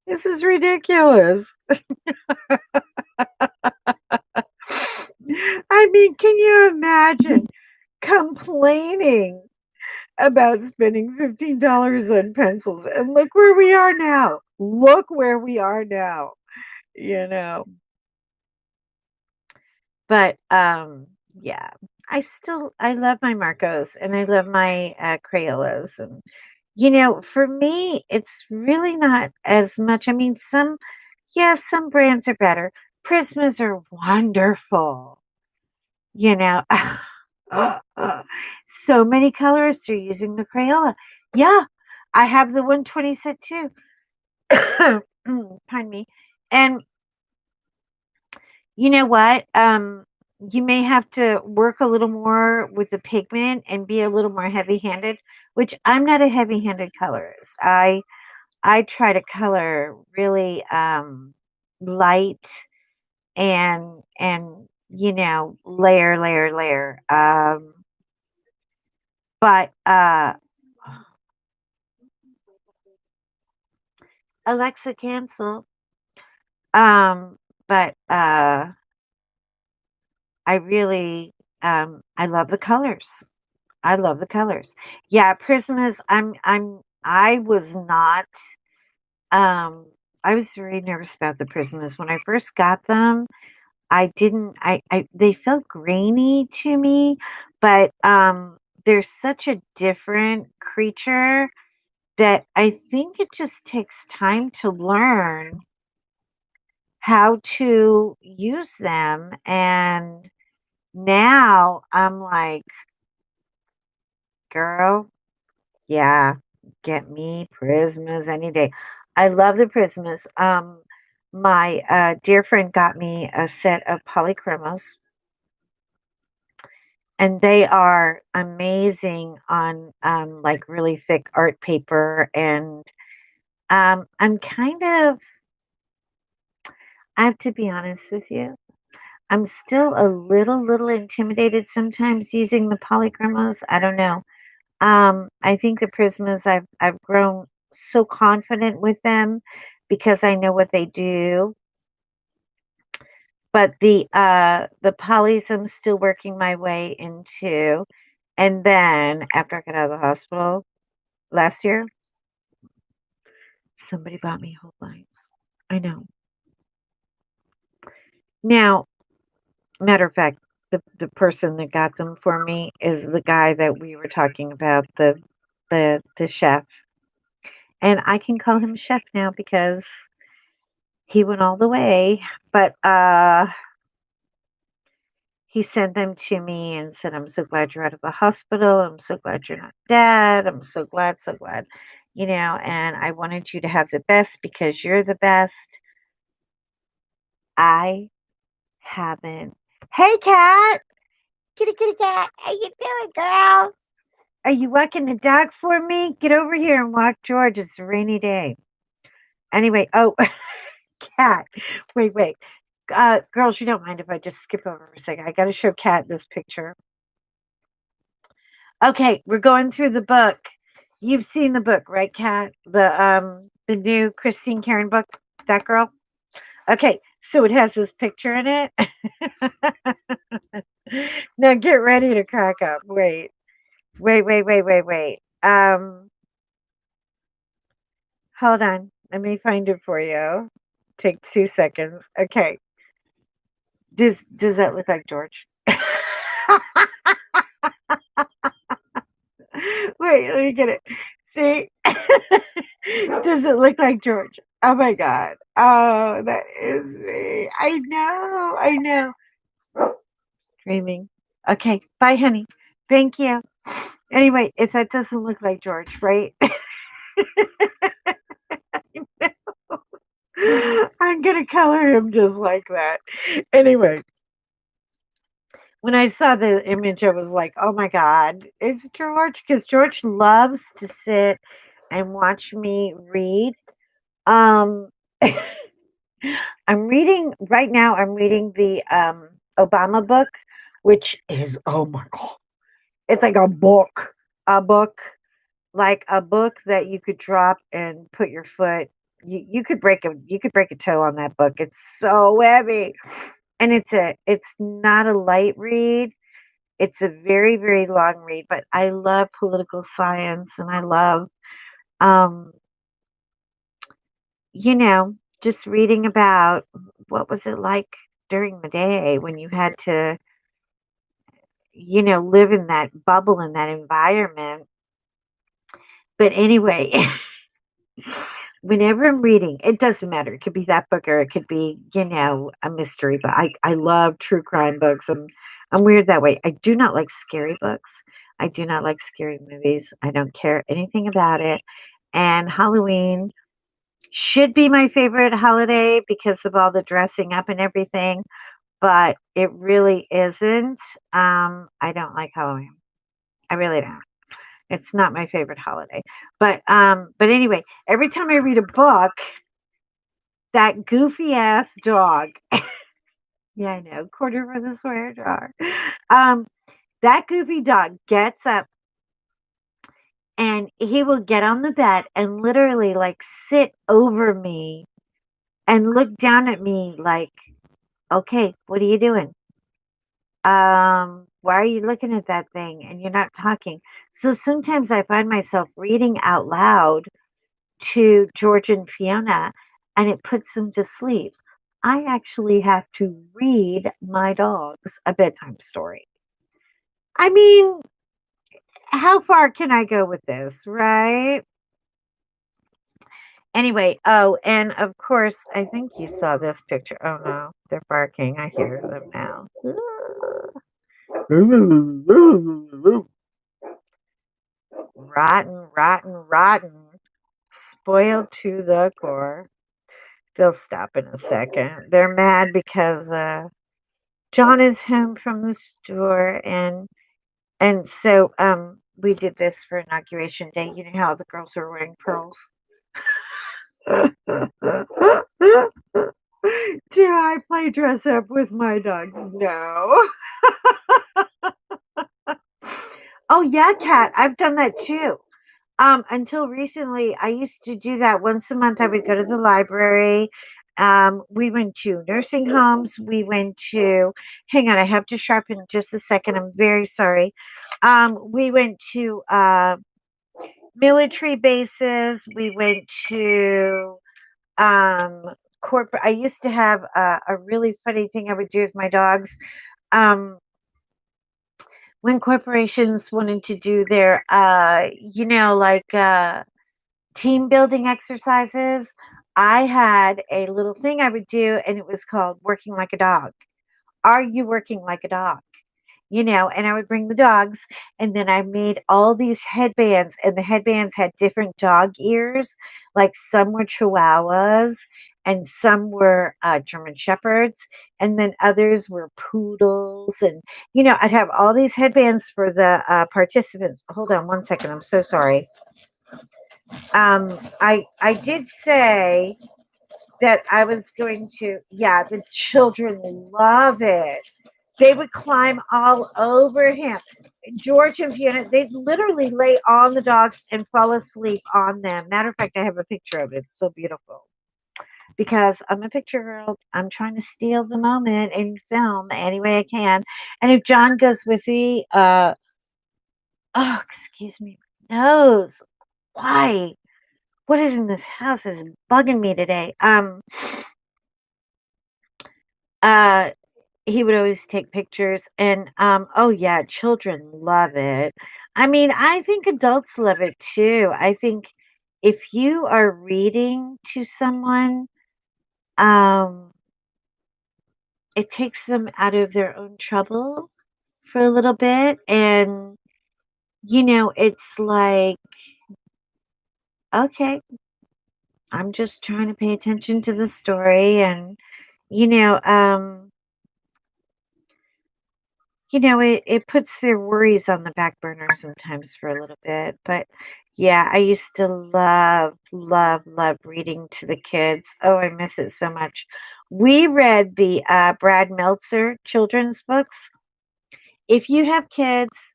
This is ridiculous. I mean, can you imagine complaining about spending $15 on pencils? And look where we are now. Look where we are now, you know. But yeah, I love my Marcos and I love my Crayolas, and for me it's really not as much. I mean, yes, some brands are better. Prismas are wonderful, you know. So many colors they're using the Crayola. Yeah, I have the 120 set too. Pardon me. And you know what? You may have to work a little more with the pigment and be a little more heavy-handed, which I'm not a heavy-handed colorist. I try to color really light and layer, layer, layer. But Alexa, cancel. But I really I love the colors. I love the colors. Yeah, Prismas, I was not um I was very nervous about the Prismas. When I first got them, I didn't I they felt grainy to me, but they're such a different creature that I think it just takes time to learn how to use them, and now I'm like, girl, yeah, get me Prismas any day. I love the Prismas. My dear friend got me a set of polychromos, and they are amazing on like really thick art paper. And I'm kind of, I have to be honest with you, I'm still a little intimidated sometimes using the polychromos. I don't know. I think the Prismas, I've grown so confident with them because I know what they do. But the polys I'm still working my way into. And then after I got out of the hospital last year, somebody bought me whole lines. I know. Now, matter of fact, the person that got them for me is the guy that we were talking about, the chef. And I can call him chef now because he went all the way. But he sent them to me and said, I'm so glad you're out of the hospital. I'm so glad you're not dead. I'm so glad, so glad. And I wanted you to have the best because you're the best. I haven't. Hey, cat. Kitty, kitty, cat. How you doing, girl? Are you walking the dog for me? Get over here and walk George. It's a rainy day. Anyway, oh, cat. Wait. Girls, you don't mind if I just skip over for a second. I got to show Cat this picture. Okay, we're going through the book. You've seen the book, right, Cat? The new Christine Karen book, that girl? Okay, so it has this picture in it. Now get ready to crack up. Wait. Hold on. Let me find it for you. Take 2 seconds. Okay. Does that look like George? Wait, let me get it. See? Does it look like George? Oh my God. Oh, that is me. I know. Dreaming. Okay. Bye, honey. Thank you. Anyway, if that doesn't look like George, right? I'm gonna color him just like that. Anyway, when I saw the image, I was like, "Oh my god, it's George!" Because George loves to sit and watch me read. Um, I'm reading right now. I'm reading the Obama book, which is, oh my god, it's like a book, like a book that you could drop and put your foot. You could break a toe on that book. It's so heavy, and it's not a light read. It's a very, very long read, but I love political science and I love, um, you know, just reading about what was it like during the day when you had to, live in that bubble, in that environment. But anyway, whenever I'm reading, it doesn't matter. It could be that book or it could be, a mystery, but I love true crime books. I'm weird that way. I do not like scary books. I do not like scary movies. I don't care anything about it. And Halloween should be my favorite holiday because of all the dressing up and everything, but it really isn't. I don't like Halloween. I really don't. It's not my favorite holiday. But anyway, every time I read a book, that goofy ass dog. Yeah, I know, quarter for the swear jar. Um, that goofy dog gets up and he will get on the bed and literally like sit over me and look down at me like, okay, what are you doing? Why are you looking at that thing and you're not talking? So sometimes I find myself reading out loud to George and Fiona, and it puts them to sleep. I actually have to read my dogs a bedtime story. I mean, how far can I go with this, right? Anyway, oh, and of course, I think you saw this picture. Oh no, they're barking. I hear them now. Rotten, rotten, rotten. Spoiled to the core. They'll stop in a second. They're mad because John is home from the store and so we did this for inauguration day. You know how the girls are wearing pearls? Do I play dress up with my dogs? No. Oh yeah, Kat, I've done that too. Until recently, I used to do that once a month. I would go to the library. We went to nursing homes. We went to, hang on, I have to sharpen just a second. I'm very sorry. We went to military bases. We went to corporate. I used to have a really funny thing I would do with my dogs. Um, when corporations wanted to do their, team building exercises, I had a little thing I would do, and it was called working like a dog. Are you working like a dog? And I would bring the dogs, and then I made all these headbands, and the headbands had different dog ears. Like some were Chihuahuas, and some were German Shepherds, and then others were poodles. And, I'd have all these headbands for the participants. Hold on one second. I'm so sorry. I did say that I was going to, yeah, the children love it. They would climb all over him. George and Fiona, they'd literally lay on the dogs and fall asleep on them. Matter of fact, I have a picture of it. It's so beautiful. Because I'm a picture girl. I'm trying to steal the moment and film any way I can. And if John goes with me, oh, excuse me, nose. Why? What is in this house is bugging me today. Uh, he would always take pictures and, oh yeah, children love it. I mean, I think adults love it too. I think if you are reading to someone, um, it takes them out of their own trouble for a little bit. And, it's like, okay, I'm just trying to pay attention to the story. And, you know, um, it puts their worries on the back burner sometimes for a little bit. But yeah, I used to love, love, love reading to the kids. Oh, I miss it so much. We read the Brad Meltzer children's books. If you have kids,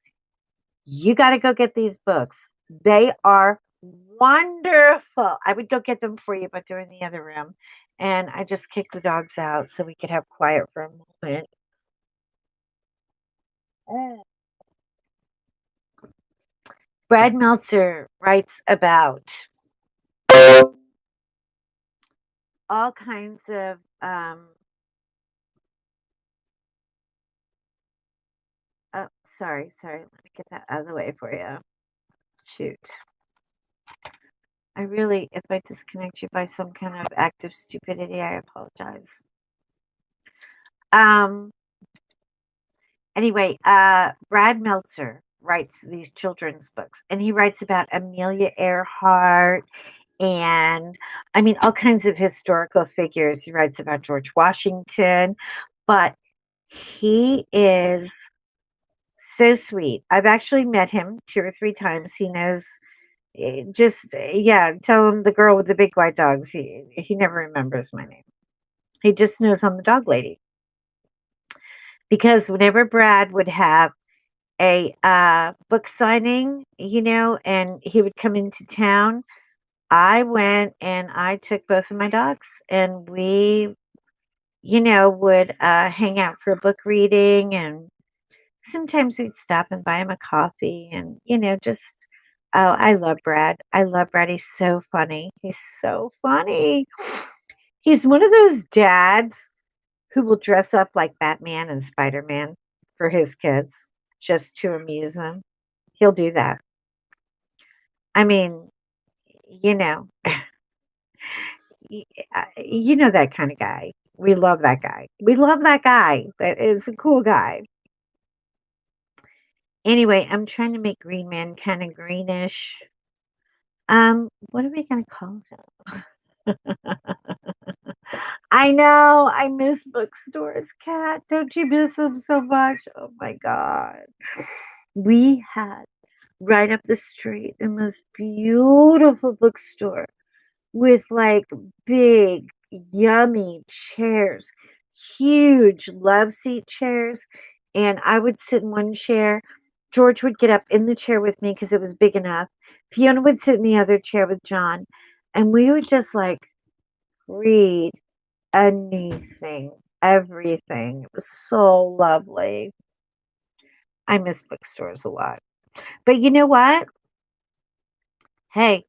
you got to go get these books. They are wonderful. I would go get them for you, but they're in the other room. And I just kicked the dogs out so we could have quiet for a moment. Mm. Brad Meltzer writes about all kinds of oh, sorry, let me get that out of the way for you. Shoot. I really, if I disconnect you by some kind of act of stupidity, I apologize. Um Anyway, Brad Meltzer writes these children's books, and he writes about Amelia Earhart and, I mean, all kinds of historical figures. He writes about George Washington, but he is so sweet. I've actually met him 2 or 3 times. He knows, yeah, tell him the girl with the big white dogs. He never remembers my name. He just knows I'm the dog lady because whenever Brad would have a book signing, and he would come into town, I went and I took both of my dogs, and we, would hang out for a book reading. And sometimes we'd stop and buy him a coffee and, just, oh, I love Brad. I love Brad. He's so funny. He's so funny. He's one of those dads who will dress up like Batman and Spider-Man for his kids just to amuse them. He'll do that. I mean, you know, you know that kind of guy. We love that guy. We love that guy. That is a cool guy. Anyway, I'm trying to make Green Man kind of greenish. What are we gonna call him? I know. I miss bookstores, Cat. Don't you miss them so much? Oh my God. We had right up the street the most beautiful bookstore with like big, yummy chairs, huge love seat chairs. And I would sit in one chair. George would get up in the chair with me because it was big enough. Fiona would sit in the other chair with John. And we would just like read anything, everything. It was so lovely. I miss bookstores a lot. But you know what? Hey,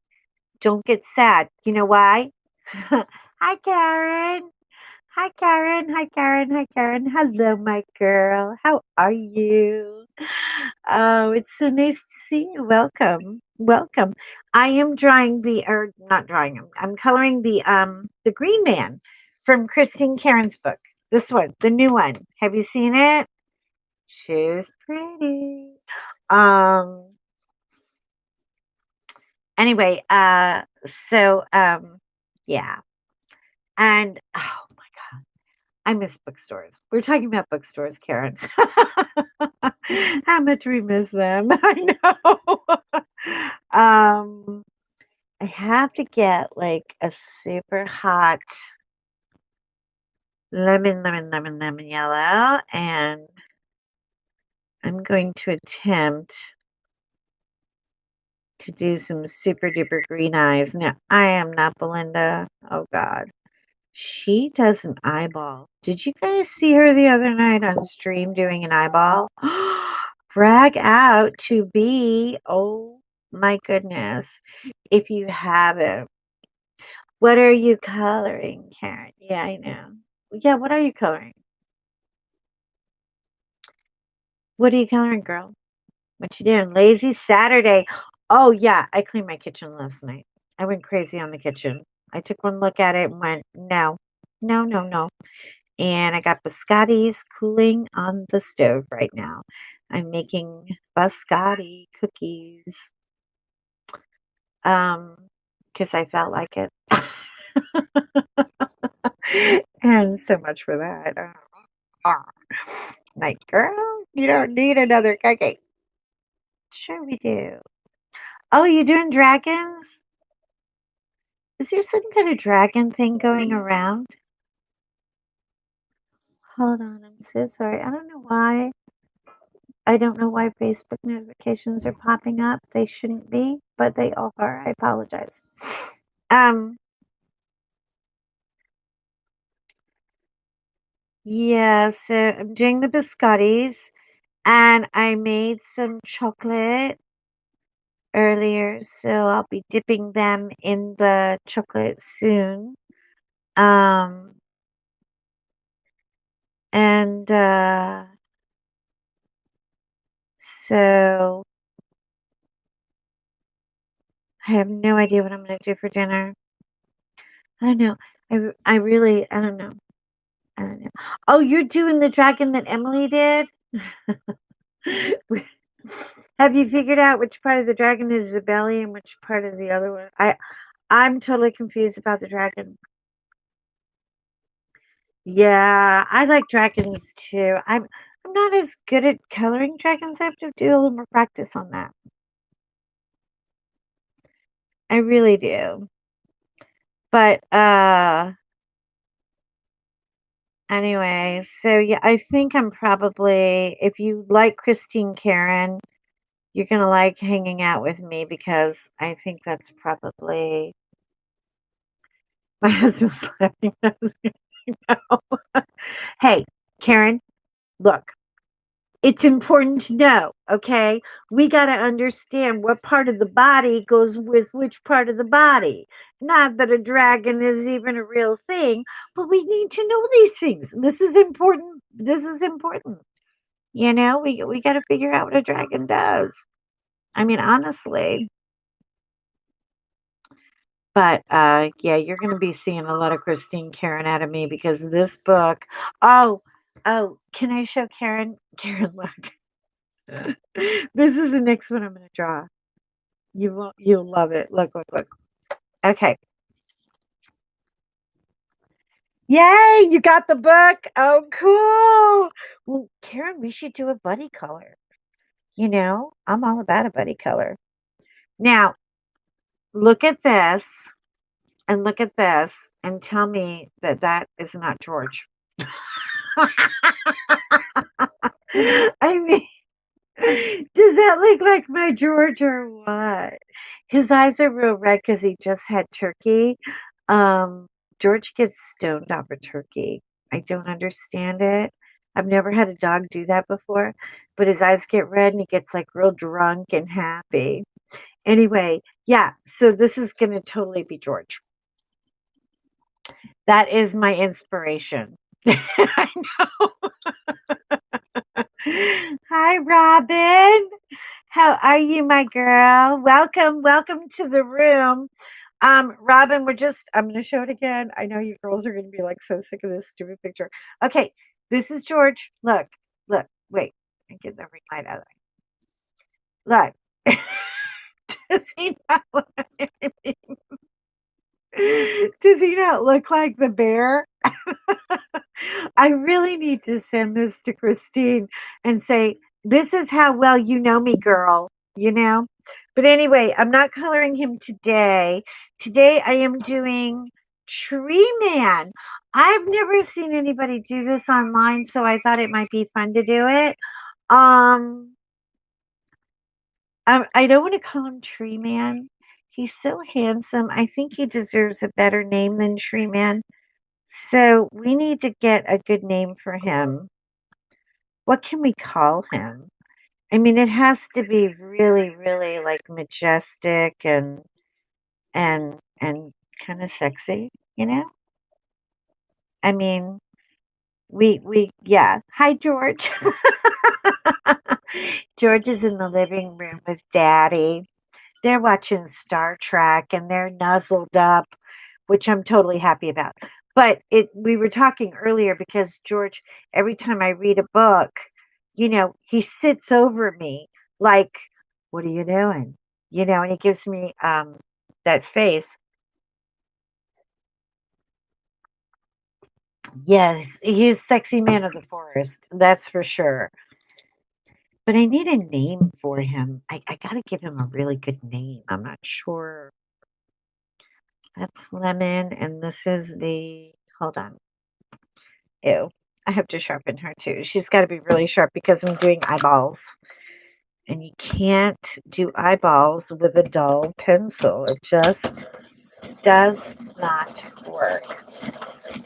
don't get sad. You know why? Hi, Karen. Hi, Karen. Hi, Karen. Hi, Karen. Hello, my girl. How are you? Oh, it's so nice to see you. Welcome. Welcome. I am drawing or not drawing them. I'm coloring the Green Man from Christine Karen's book. This one, the new one. Have you seen it? She's pretty. Um anyway, yeah. And oh my God, I miss bookstores. We're talking about bookstores, Karen. How much we miss them. I know. um, I have to get like a super hot lemon yellow, and I'm going to attempt to do some super duper green eyes. Now, I am not Belinda. Oh God. She does an eyeball. Did you guys see her the other night on stream doing an eyeball? Brag out to be. Oh my goodness. If you haven't, what are you coloring, Karen? Yeah, I know. Yeah, what are you coloring? What are you coloring, girl? What you doing? Lazy Saturday. Oh yeah, I cleaned my kitchen last night. I went crazy on the kitchen. I took one look at it and went, no, no, no, no. And I got biscottis cooling on the stove right now. I'm making biscotti cookies, because I felt like it. And so much for that. Like, girl, you don't need another cookie. Sure we do. Oh, you doing dragons? Is there some kind of dragon thing going around? Hold on, I'm so sorry. I don't know why Facebook notifications are popping up. They shouldn't be, but they are. I apologize. Um, yeah, so I'm doing the biscottis and I made some chocolate earlier, so I'll be dipping them in the chocolate soon. Um, and so I have no idea what I'm gonna do for dinner. I don't know. I really, I don't know. I don't know. Oh, you're doing the dragon that Emily did? Have you figured out which part of the dragon is the belly and which part is the other one? I'm totally confused about the dragon. Yeah, I like dragons too. I'm not as good at coloring dragons. I have to do a little more practice on that. I really do. But anyway, so yeah, I think I'm probably, if you like Christine Karen, you're gonna like hanging out with me because I think that's probably my husband's laughing at me now. Hey, Karen, look, it's important to know, okay? We got to understand what part of the body goes with which part of the body. Not that a dragon is even a real thing, but we need to know these things. This is important. This is important. You know, we got to figure out what a dragon does. I mean, honestly. But yeah, you're going to be seeing a lot of Christine Karen out of me because this book. Oh, oh, can I show Karen? Karen, look. This is the next one I'm going to draw. You'll love it. Look, look, look. Okay. Yay, you got the book. Oh, cool. Well, Karen, we should do a buddy color. You know, I'm all about a buddy color. Now, look at this and look at this and tell me that that is not George. I mean, does that look like my George or what? His eyes are real red because he just had turkey. George gets stoned off a turkey. I don't understand it. I've never had a dog do that before, but his eyes get red and he gets like real drunk and happy. Anyway, yeah, so this is going to totally be George. That is my inspiration. I know. Hi, Robin. How are you, my girl? Welcome, welcome to the room. Robin, I'm gonna show it again. I know you girls are gonna be like so sick of this stupid picture. Okay, this is George. Look, look, wait, I get the ring light out of the Look. Does he not look Does he not look like the bear? I really need to send this to Christine and say, this is how well you know me, girl, you know? But anyway, I'm not coloring him today. Today I am doing Tree Man. I've never seen anybody do this online, so I thought it might be fun to do it. Um, I don't want to call him Tree Man. He's so handsome. I think he deserves a better name than Tree Man. So we need to get a good name for him. What can we call him? I mean, it has to be really, really like majestic and kind of sexy, you know? I mean, we yeah. Hi, George. George is in the living room with Daddy. They're watching Star Trek and they're nuzzled up, which I'm totally happy about. But we were talking earlier because George, every time I read a book, he sits over me like, "What are you doing?" And he gives me that face. Yes, he's sexy man of the forest. That's for sure. But I need a name for him. I got to give him a really good name. I'm not sure. That's Lemon, and this is hold on. Ew. I have to sharpen her too. She's got to be really sharp because I'm doing eyeballs. And you can't do eyeballs with a dull pencil. It just does not work.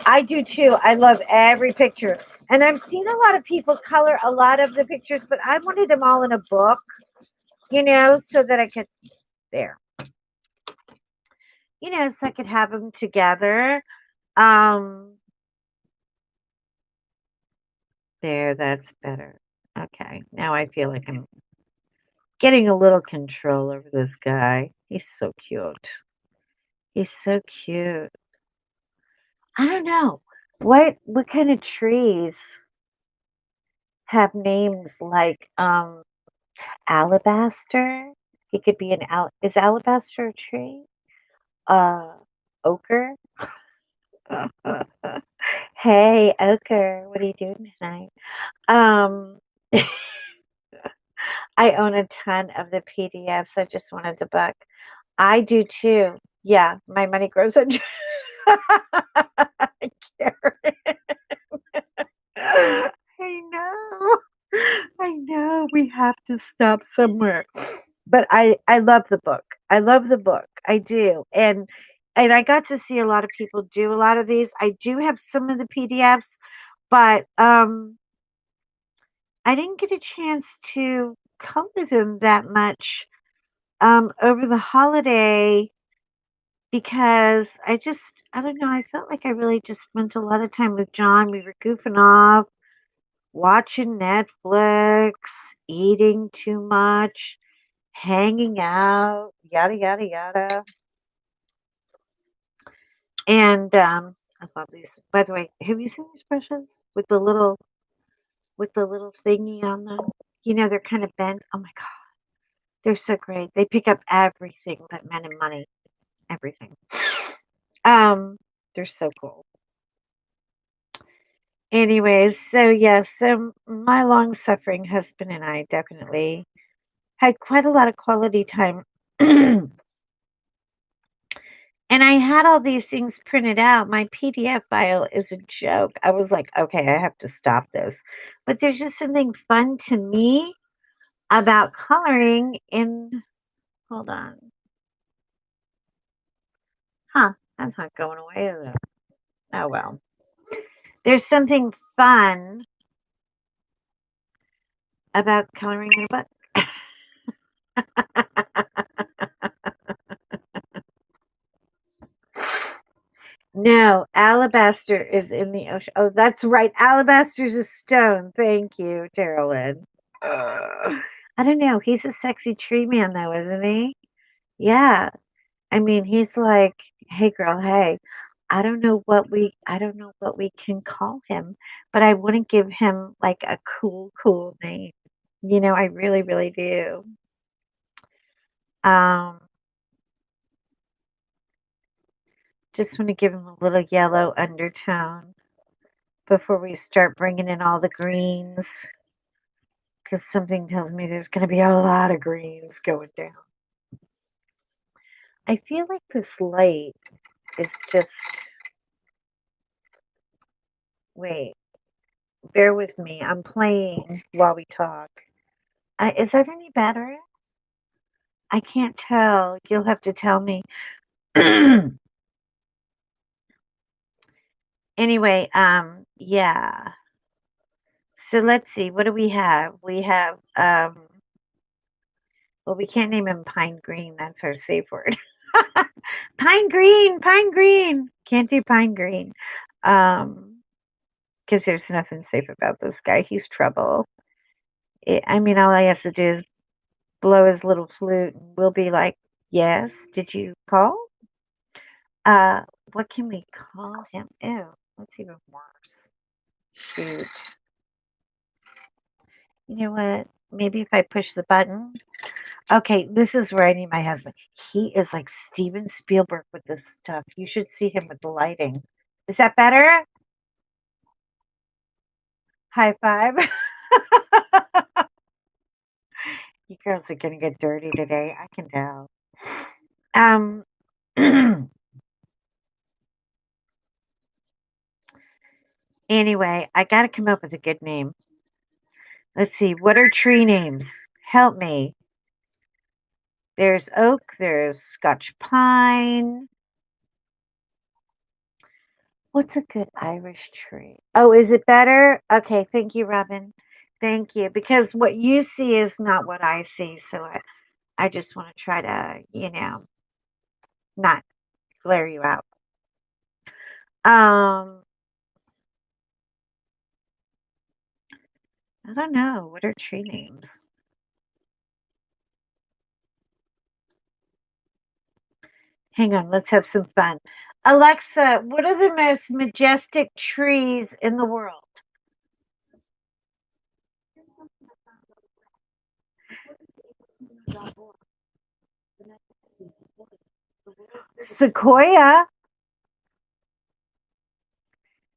I do too. I love every picture. And I've seen a lot of people color a lot of the pictures, but I wanted them all in a book, so that I could, there, so I could have them together. Um, there, that's better. Okay. Now I feel like I'm getting a little control over this guy. He's so cute. He's so cute. I don't know. What kind of trees have names like alabaster? He could be is alabaster a tree? Uh Ochre? Hey, Ochre, what are you doing tonight? Um I own a ton of the PDFs. I just wanted the book. I do too. Yeah, my money grows on Karen. I know. I know. We have to stop somewhere. But I love the book. I love the book. I do. And I got to see a lot of people do a lot of these. I do have some of the PDFs, but I didn't get a chance to color them that much over the holiday because I don't know, I felt like I really just spent a lot of time with John. We were goofing off, watching Netflix, eating too much, hanging out, yada yada yada. And I love these. By the way, have you seen these brushes with the little thingy on them? They're kind of bent. Oh my god, they're so great. They pick up everything but men and money. Everything. They're so cool. Anyways, so yes, so my long suffering husband and I definitely had quite a lot of quality time. And I had all these things printed out. My PDF file is a joke. I was like, okay, I have to stop this. But there's just something fun to me about coloring in, hold on. Huh, that's not going away, is it? Oh well. There's something fun about coloring in a book. No, alabaster is in the ocean. Oh, that's right. Alabaster's a stone. Thank you, Terrellyn. I don't know. He's a sexy tree man, though, isn't he? Yeah. I mean, he's like, hey, girl, hey. I don't know what we can call him, but I wouldn't give him like a cool name. I really, really do. Um, just want to give him a little yellow undertone before we start bringing in all the greens, because something tells me there's going to be a lot of greens going down. I feel like this light is just, wait, bear with me. I'm playing while we talk. Is that any better? I can't tell. You'll have to tell me. Anyway, yeah. So let's see. What do we have? We have, well, we can't name him Pine Green. That's our safe word. Pine Green, Pine Green. Can't do Pine Green. Because there's nothing safe about this guy. He's trouble. I mean, all I have to do is blow his little flute, and we'll be like, "Yes, did you call?" Uh, what can we call him? Ew, that's even worse. Shoot. You know what? Maybe if I push the button. Okay, this is where I need my husband. He is like Steven Spielberg with this stuff. You should see him with the lighting. Is that better? High five. You girls are gonna get dirty today. I can tell. Um. Anyway, I got to come up with a good name. Let's see. What are tree names? Help me. There's oak. There's Scotch pine. What's a good Irish tree? Oh, is it better? Okay, thank you, Robin. Thank you. Because what you see is not what I see. So I just want to try to, not glare you out. Um, I don't know. What are tree names? Hang on, let's have some fun. Alexa, what are the most majestic trees in the world? Sequoia.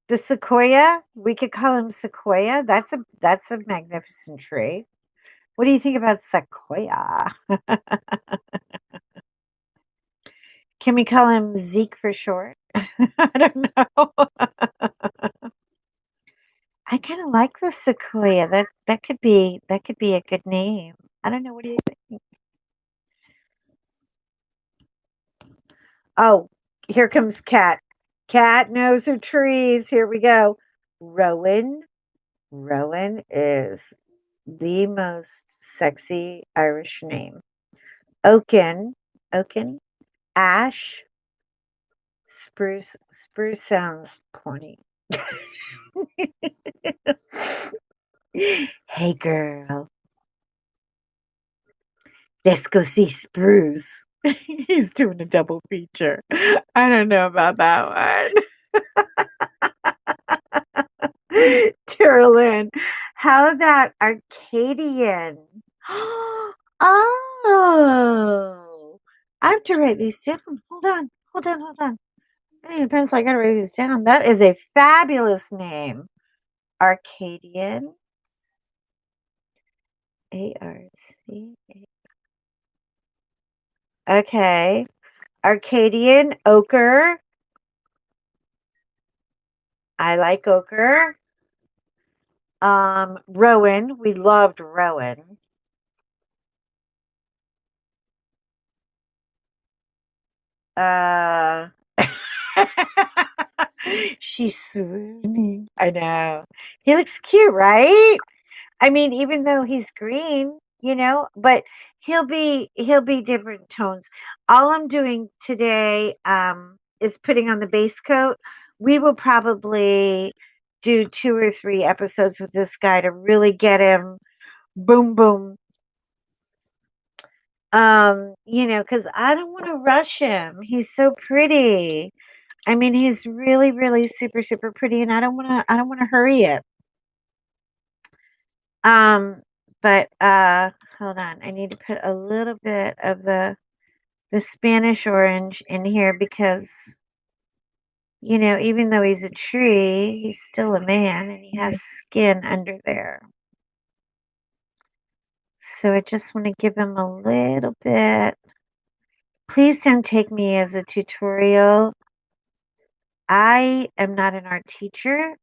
The sequoia, we could call him sequoia. That's a magnificent tree. What do you think about sequoia? Can we call him Zeke for short? I don't know. I kind of like the sequoia. That could be a good name. I don't know. What do you think? Oh, here comes Cat. Cat knows her trees. Here we go. Rowan. Rowan is the most sexy Irish name. Oaken. Oaken. Ash. Spruce. Spruce sounds porny. Hey girl, let's go see Spruce. He's doing a double feature. I don't know about that one. Terrelyn, how about Arcadian? Oh, I have to write these down. Hold on, hold on, hold on. I need a pencil. I gotta write these down. That is a fabulous name. Arcadian. A-R-C. Okay. Arcadian. Ochre. I like ochre. Rowan. We loved Rowan. Uh, she's swooning. I know. He looks cute, right? I mean, even though he's green, but he'll be different tones. All I'm doing today is putting on the base coat. We will probably do 2 or 3 episodes with this guy to really get him boom boom. Because I don't want to rush him. He's so pretty. I mean, he's really, really super, super pretty, and I don't want to hurry it. Um, but hold on. I need to put a little bit of the Spanish orange in here because even though he's a tree, he's still a man and he has skin under there. So I just want to give him a little bit. Please don't take me as a tutorial. I am not an art teacher.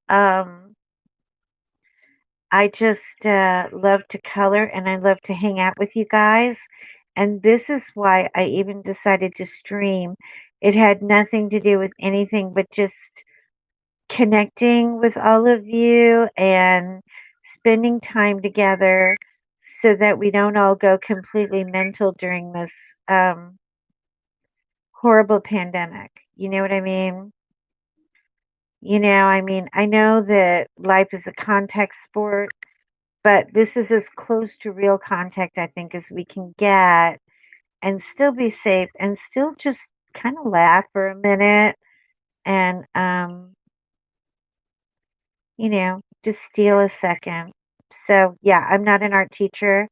I just love to color and I love to hang out with you guys. And this is why I even decided to stream. It had nothing to do with anything but just connecting with all of you and spending time together so that we don't all go completely mental during this horrible pandemic. You know what I mean? I know that life is a contact sport, but this is as close to real contact, I think, as we can get and still be safe and still just kind of laugh for a minute and, just steal a second. So yeah, I'm not an art teacher.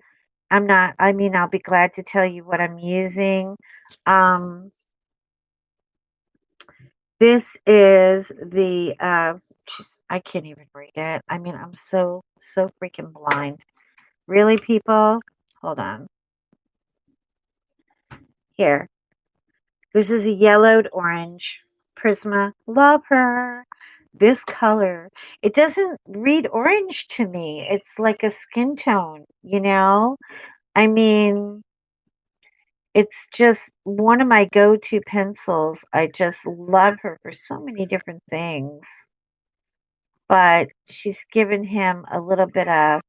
I'm not, I mean, I'll be glad to tell you what I'm using. Um, this is the, I can't even read it. I mean, I'm so freaking blind. Really, people? Hold on. Here. This is a yellowed orange Prisma. Love her. This color, it doesn't read orange to me. It's like a skin tone, you know? I mean, it's just one of my go-to pencils. I just love her for so many different things. But she's given him a little bit of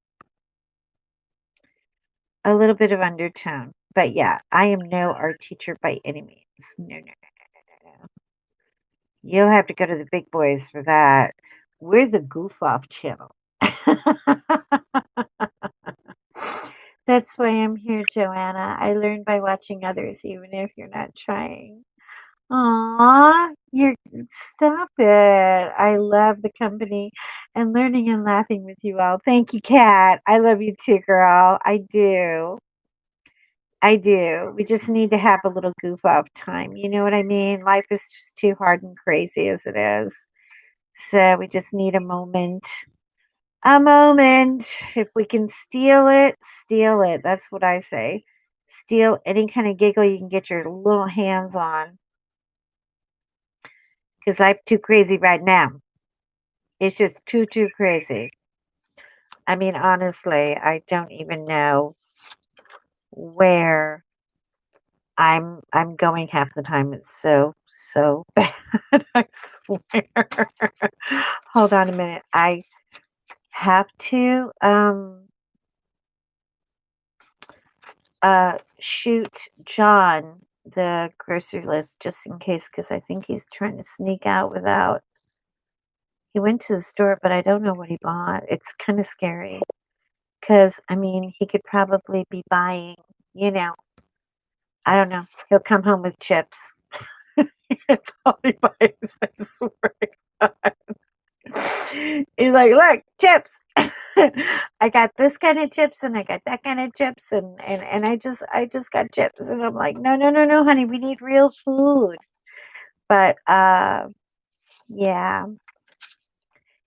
undertone. But yeah, I am no art teacher by any means. No, no, no, no. You'll have to go to the big boys for that. We're the goof off channel. That's why I'm here, Joanna. I learn by watching others, even if you're not trying. Aw, you're stop it. I love the company and learning and laughing with you all. Thank you, Kat. I love you too, girl. I do. I do. We just need to have a little goof off time. You know what I mean? Life is just too hard and crazy as it is. So we just need a moment. A moment. If we can steal it, steal it. That's what I say. Steal any kind of giggle you can get your little hands on. Because I'm too crazy right now. It's just too crazy. I mean, honestly, I don't even know where I'm going half the time. It's so bad. I swear. Hold on a minute. I have to shoot John the grocery list just in case because I think he's trying to sneak out without he went to the store, but I don't know what he bought. It's kind of scary because I mean he could probably be buying, you know, I don't know. He'll come home with chips. That's all he buys, I swear to God. He's like, look, chips. I got this kind of chips and I got that kind of chips and I just got chips and I'm like, no, no, no, no, honey, we need real food. But yeah.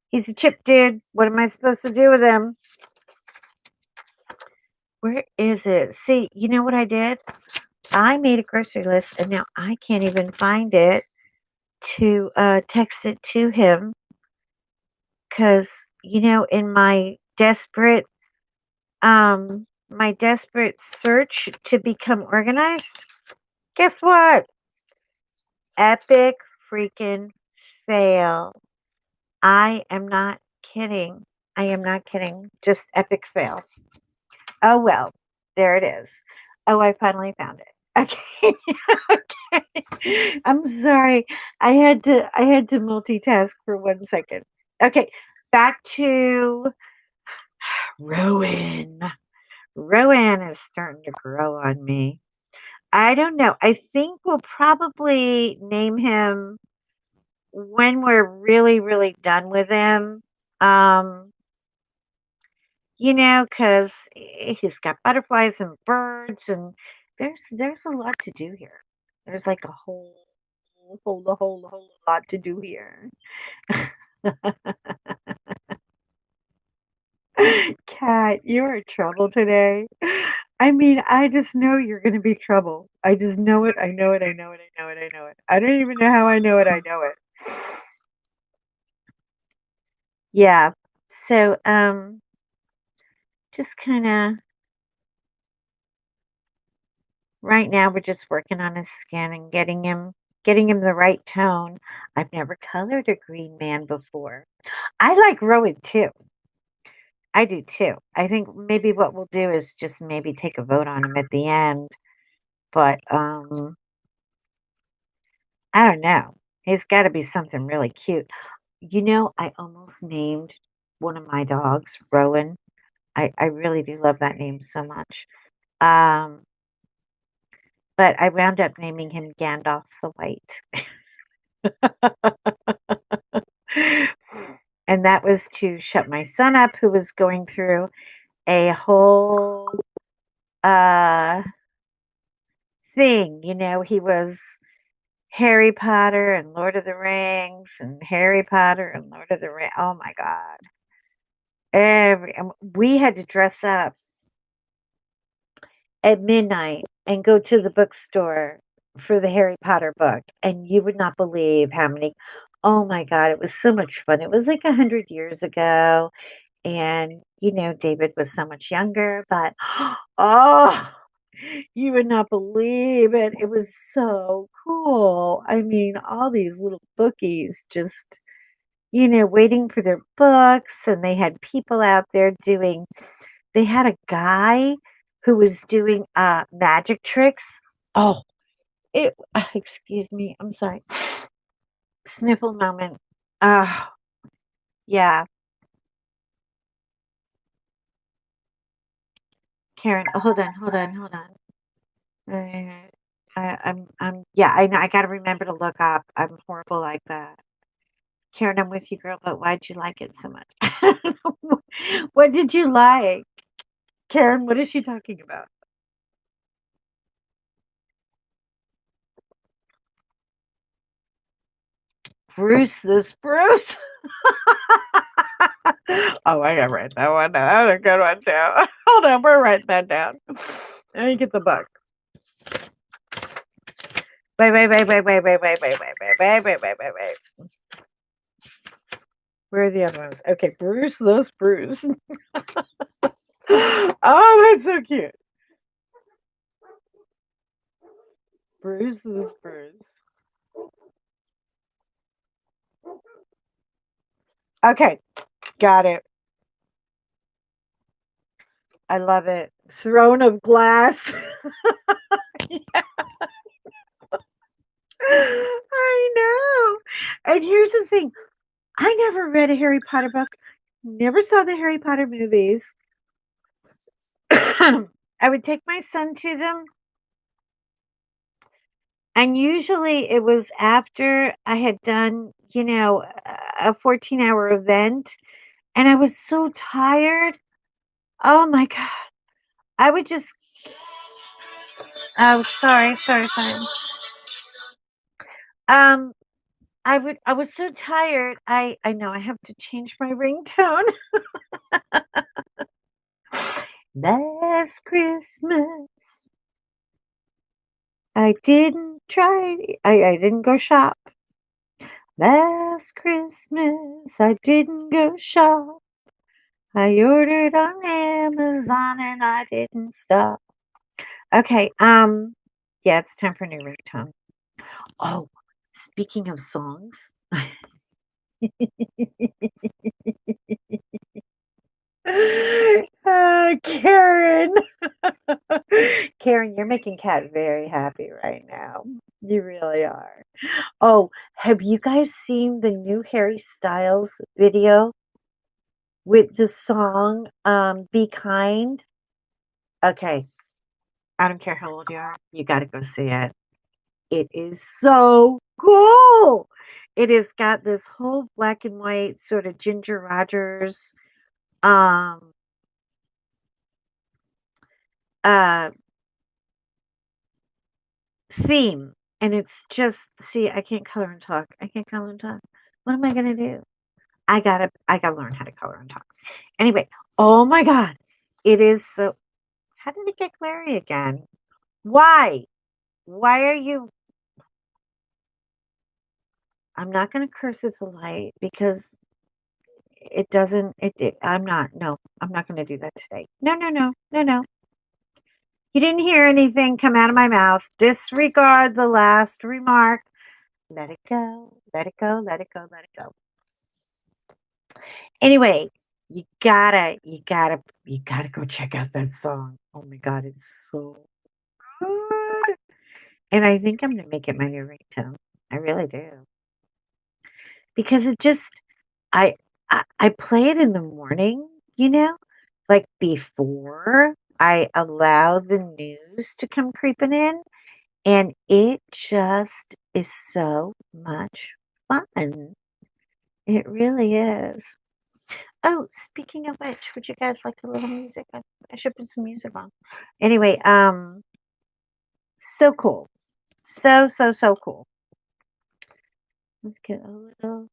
He's a chip dude. What am I supposed to do with him? Where is it? See, you know what I did? I made a grocery list and now I can't even find it to text it to him because you know in my desperate search to become organized, guess what? Epic freaking fail. I am not kidding. I am not kidding. Just epic fail. Oh well, there it is. Oh, I finally found it. Okay. Okay. I'm sorry. I had to multitask for 1 second. Okay, back to Rowan. Rowan is starting to grow on me. I don't know. I think we'll probably name him when we're really done with him. Um, you know, because he's got butterflies and birds, and there's a lot to do here. There's like a whole lot to do here. Cat, you're in trouble today. I mean, I just know you're going to be trouble. I just know it. I know it. I know it. I know it. I know it. I don't even know how I know it. I know it. Yeah. So, just kind of right now we're just working on his skin and getting him the right tone. I've never colored a green man before. I like Rowan too. I do too. I think maybe what we'll do is just maybe take a vote on him at the end. But I don't know. He's got to be something really cute. You know, I almost named one of my dogs Rowan. I really do love that name so much. Um, but I wound up naming him Gandalf the White. And that was to shut my son up, who was going through a whole uh thing. He was Harry Potter and Lord of the Rings and Harry Potter and Lord of the Rings. Oh my God. We had to dress up at midnight and go to the bookstore for the Harry Potter book. And you would not believe how many. Oh my God, it was so much fun. It was like 100 years ago. And, David was so much younger, but oh, you would not believe it. It was so cool. I mean, all these little bookies just, waiting for their books, and they had people out there they had a guy who was doing magic tricks. Oh, excuse me. I'm sorry. Sniffle moment. Oh, yeah. Karen, hold on, hold on, hold on. Yeah, I know. I got to remember to look up. I'm horrible like that. Karen, I'm with you, girl, but why'd you like it so much? I don't know. What did you like? Karen, what is she talking about? Bruce the Spruce. Oh, I gotta write that one down. That's a good one too. Hold on, we're writing that down. Let me get the book. Wait. Where are the other ones? Okay, Bruce the Spruce. Oh, that's so cute. Bruce the Spruce. Okay, got it. I love it. Throne of Glass. I know. And here's the thing, I never read a Harry Potter book, never saw the Harry Potter movies. I would take my son to them, and usually it was after I had done, a 14-hour event, and I was so tired. Oh my God. I would just Oh, sorry. Um, I was so tired. I know I have to change my ringtone. Last Christmas, I didn't try. I didn't go shop. Last Christmas, I didn't go shop. I ordered on Amazon and I didn't stop. Okay, yeah, it's time for a new ringtone. Oh, speaking of songs. Karen. Karen, you're making Kat very happy right now. You really are. Oh, have you guys seen the new Harry Styles video with the song Be Kind? Okay, I don't care how old you are, you got to go see it. It is so cool. It has got this whole black and white sort of Ginger Rogers um uh theme, and it's just, see, I can't color and talk. I can't color and talk. What am I gonna do? I gotta learn how to color and talk. Anyway, oh my God, it is so. How did it get glary again? Why? Why are you? I'm not gonna curse at the light because it doesn't. I'm not. No, I'm not gonna do that today. No. You didn't hear anything come out of my mouth. Disregard the last remark. Let it go. Let it go. Let it go. Let it go. Anyway, you gotta go check out that song. Oh my God, it's so good. And I think I'm gonna make it my new ringtone. I really do. Because it just I play it in the morning, like before I allow the news to come creeping in, and it just is so much fun. It really is. Oh, speaking of which, would you guys like a little music? I should put some music on. Anyway, so cool. So cool. Let's get a little.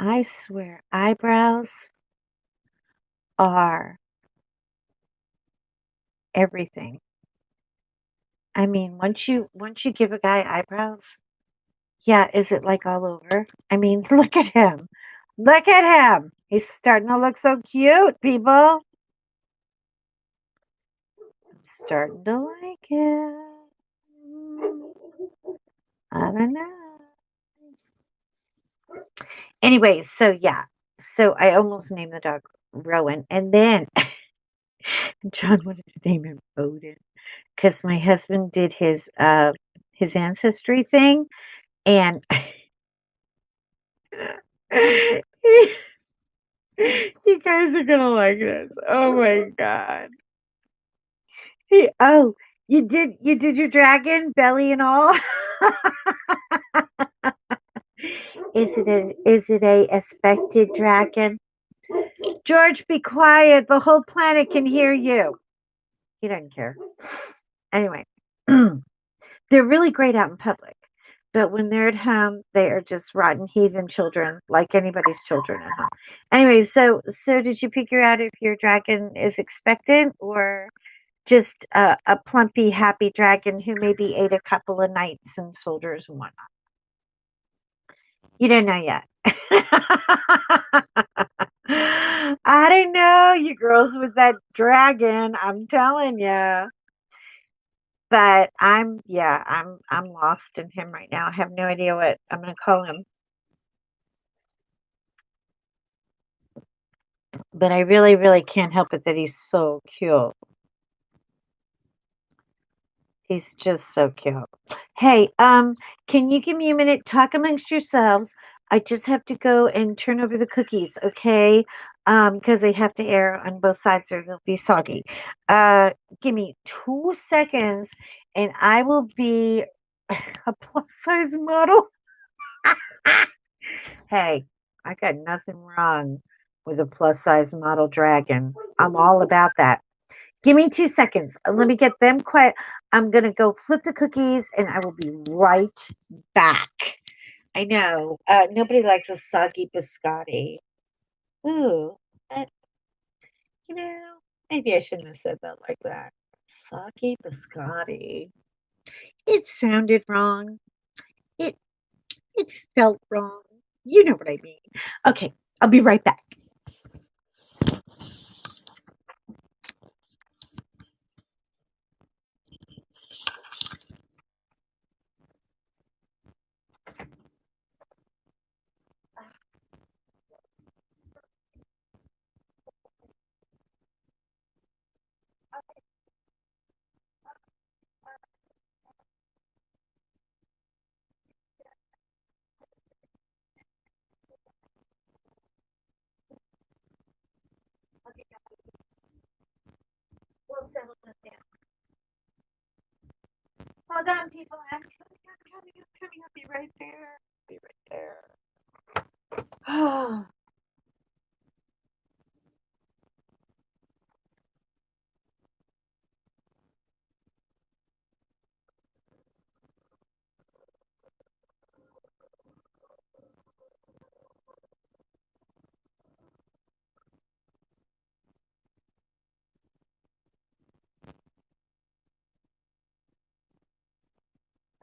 I swear, eyebrows are everything. I mean, once you give a guy eyebrows, yeah, is it like all over? I mean, look at him. Look at him. He's starting to look so cute, people. I'm starting to like it. I don't know. Anyway, so yeah. So I almost named the dog Rowan. And then John wanted to name him Odin because my husband did his ancestry thing and you guys are gonna like this. Oh my god. Oh, you did your dragon belly and all? Is it a expected dragon? George, be quiet. The whole planet can hear you. He doesn't care. Anyway, they're really great out in public. But when they're at home, they are just rotten heathen children, like anybody's children at home. Anyway, so did you figure out if your dragon is expectant or just a plumpy, happy dragon who maybe ate a couple of knights and soldiers and whatnot? You don't know yet. I don't know, you girls with that dragon. I'm telling you. But I'm lost in him right now. I have no idea what I'm gonna call him. But I really, really can't help it that he's so cute. He's just so cute. Hey, can you give me a minute? Talk amongst yourselves. I just have to go and turn over the cookies, okay? Because they have to air on both sides or they'll be soggy. Give me 2 seconds and I will be a plus size model. Hey, I got nothing wrong with a plus size model dragon. I'm all about that. Give me 2 seconds. Let me get them quiet. I'm going to go flip the cookies and I will be right back. I know. Nobody likes a soggy biscotti. Ooh, that, you know, maybe I shouldn't have said that like that. Soggy biscotti. It sounded wrong. It it felt wrong. You know what I mean. Okay, I'll be right back. We'll settle it down. Hold on, people. I'm coming. I'll be right there. Be right there.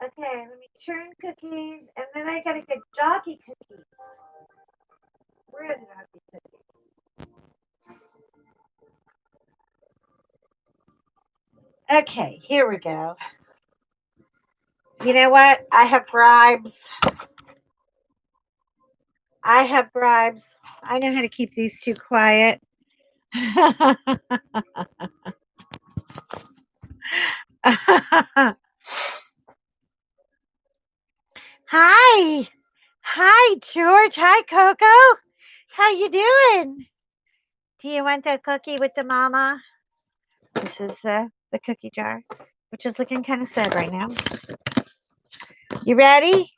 Okay, let me churn cookies, and then I gotta get doggy cookies. Where are the doggy cookies? Okay, here we go. You know what? I have bribes. I have bribes. I know how to keep these two quiet. Hi. Hi, George. Hi, Coco. How you doing? Do you want a cookie with the mama? This is the cookie jar, which is looking kind of sad right now. You ready?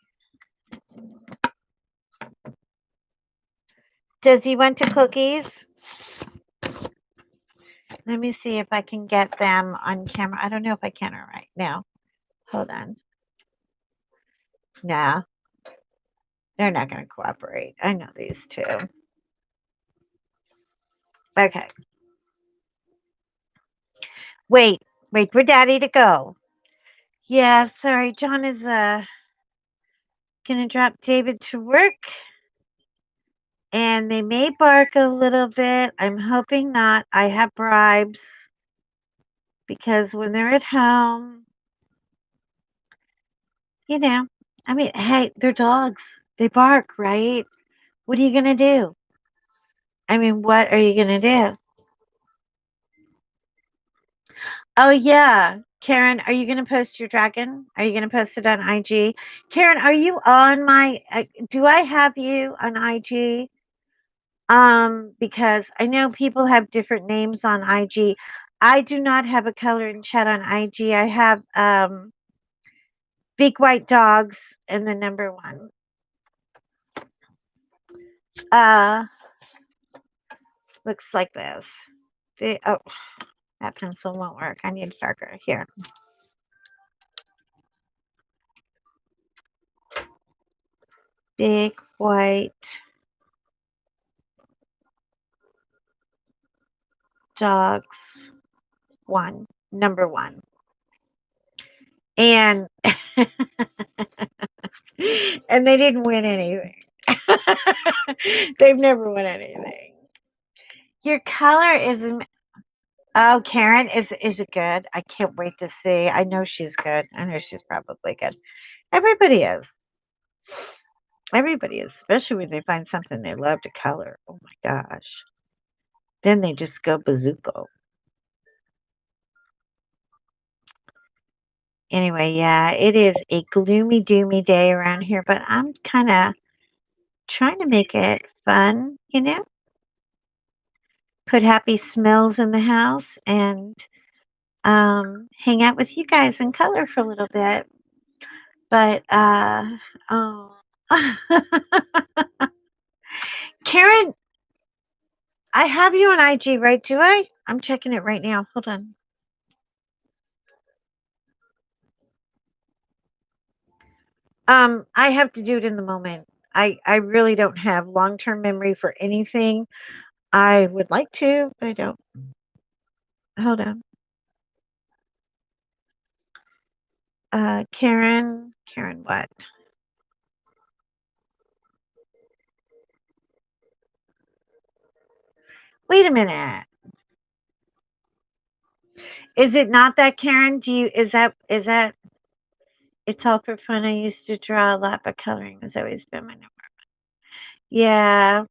Does he want to cookies? Let me see if I can get them on camera. I don't know if I can right now. Hold on. No, they're not going to cooperate. I know these two. Okay. Wait for Daddy to go. Yeah, sorry. John is gonna drop David to work. And they may bark a little bit. I'm hoping not. I have bribes. Because when they're at home, you know, I mean, hey, they're dogs. They bark, right? What are you gonna do? I mean, what are you gonna do? Oh yeah. Karen, are you going to post your dragon? Are you going to post it on IG? Karen, are you on my do I have you on IG? Because I know people have different names on IG. I do not have a color and chat on IG. I have big white dogs and the number 1. Looks like this. Oh, that pencil won't work. I need darker here. Big white dogs 1, number 1. And and they didn't win anything. They've never won anything. Your color is oh, Karen, is it good? I can't wait to see. I know she's good. I know she's probably good. Everybody is. Everybody is, especially when they find something they love to color. Oh my gosh. Then they just go bazooka. Anyway, yeah, it is a gloomy, doomy day around here, but I'm kind of trying to make it fun, you know? Put happy smells in the house and hang out with you guys and color for a little bit. But, oh. Karen, I have you on IG, right? Do I? I'm checking it right now. Hold on. I have to do it in the moment. I really don't have long-term memory for anything. I would like to, but I don't. Hold on. Karen what? Wait a minute. Is it not that, Karen? Is that it's all for fun. I used to draw a lot, but coloring has always been my number 1. Yeah.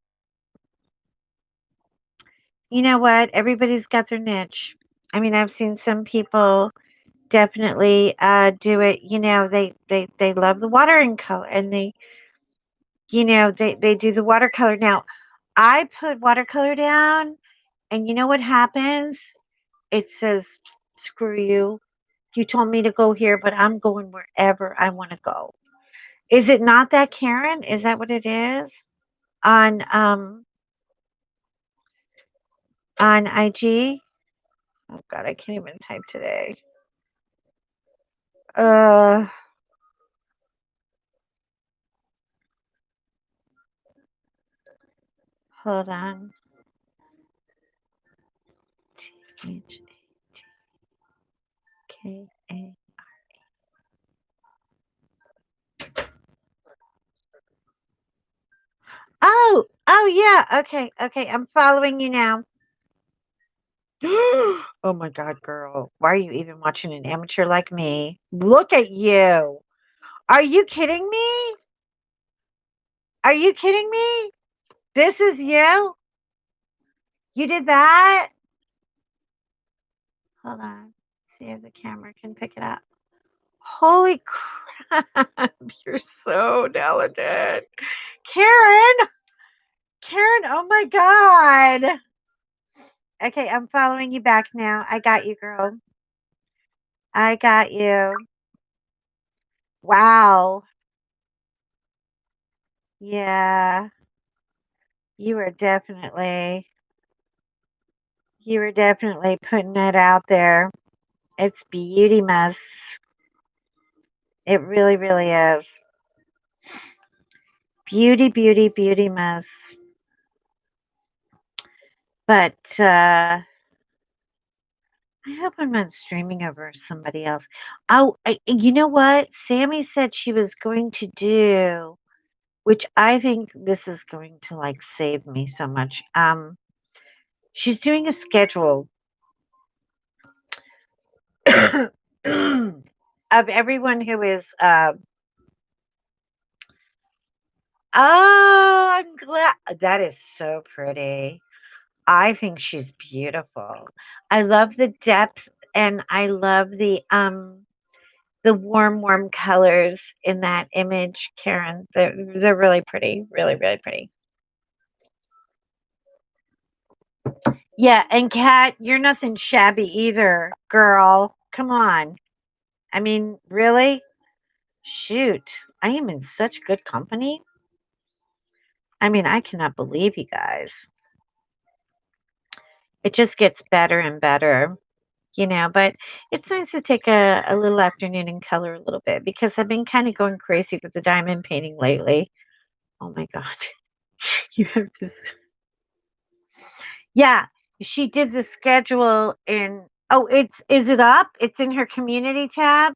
You know what? Everybody's got their niche. I mean, I've seen some people definitely do it. You know, they love the watering color and they do the watercolor. Now, I put watercolor down and you know what happens? It says, screw you. You told me to go here, but I'm going wherever I want to go. Is it not that, Karen? Is that what it is? On IG? Oh god, I can't even type today. Uh Hold on. THATKA. Oh yeah. Okay. I'm following you now. Oh my god, girl. Why are you even watching an amateur like me? Look at you. Are you kidding me? Are you kidding me? This is you? You did that? Hold on. See if the camera can pick it up. Holy crap. You're so talented. Karen. Karen, oh my god. Okay, I'm following you back now. I got you, girl. I got you. Wow. Yeah. You were definitely you were definitely putting it out there. It's beauty mess. It really, really is. Beauty, beauty, beauty mess. But I hope I'm not streaming over somebody else. Oh, you know what? Sammy said she was going to do, which I think this is going to like save me so much. She's doing a schedule of everyone who is. Oh, I'm glad. That is so pretty. I think she's beautiful. I love the depth and I love the warm, warm colors in that image, Karen. They're really pretty. Really, really pretty. Yeah, and Kat, you're nothing shabby either, girl. Come on. I mean, really? Shoot. I am in such good company. I mean, I cannot believe you guys. It just gets better and better, but it's nice to take a little afternoon and color a little bit because I've been kind of going crazy with the diamond painting lately. Oh my God. You have to. Yeah, she did the schedule in oh, is it up? It's in her community tab.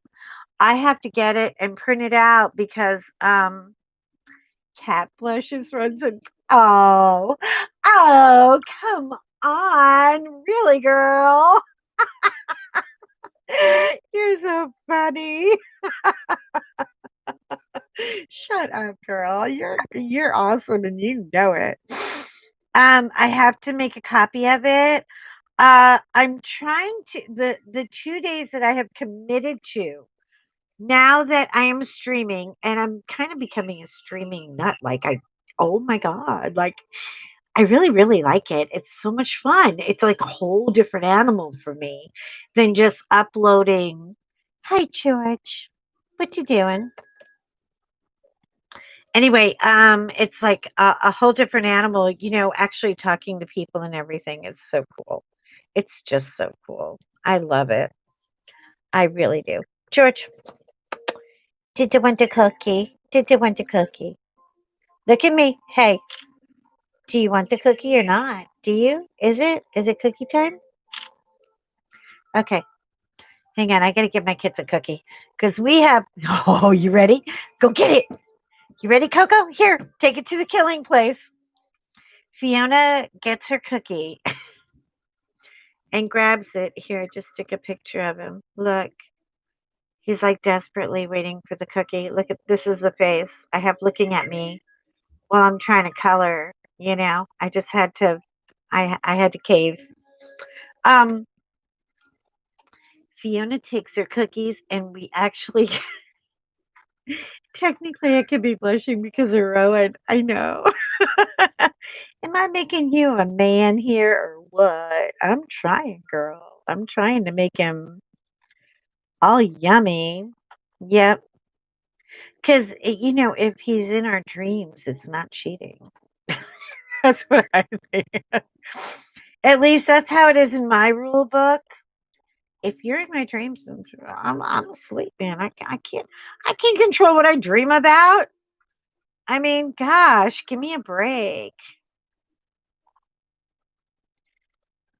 I have to get it and print it out because Cat Blushes runs it. Oh, oh, come on. Really, girl? You're so funny. Shut up, girl. You're awesome and you know it. I have to make a copy of it. I'm trying to the 2 days that I have committed to now that I am streaming and I'm kind of becoming a streaming nut. Like oh my God, like I really, really like it. It's so much fun. It's like a whole different animal for me than just uploading. Hi, George. What you doing? Anyway, it's like a whole different animal, actually talking to people and everything. It's so cool. It's just so cool. I love it. I really do. George, did you want a cookie? Did you want a cookie? Look at me. Hey, do you want the cookie or not? Do you? Is it? Is it cookie time? Okay. Hang on. I got to give my kids a cookie because we have. Oh, you ready? Go get it. You ready, Coco? Here, take it to the killing place. Fiona gets her cookie and grabs it. Here, just stick a picture of him. Look. He's like desperately waiting for the cookie. Look at this is the face I have looking at me while I'm trying to color. I just had to I had to cave. Um Fiona takes her cookies and we actually technically I could be blushing because of Rowan. I know. Am I making you a man here or what? I'm trying, girl. I'm trying to make him all yummy. Yep. Because, if he's in our dreams, it's not cheating. That's what I think. At least that's how it is in my rule book. If you're in my dreams, I'm asleep, man. I can't control what I dream about. I mean, gosh, give me a break.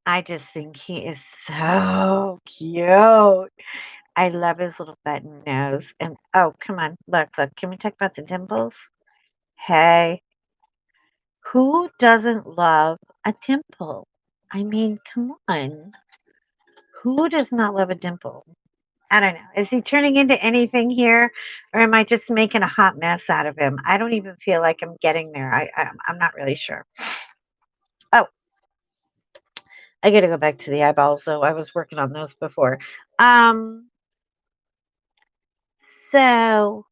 I just think he is so cute. I love his little button nose. And oh, come on, look. Can we talk about the dimples? Hey, who doesn't love a dimple? I mean, come on. Who does not love a dimple? I don't know. Is he turning into anything here, or am I just making a hot mess out of him? I don't even feel like I'm getting there. I'm not really sure. Oh, I got to go back to the eyeballs. So I was working on those before. Um. So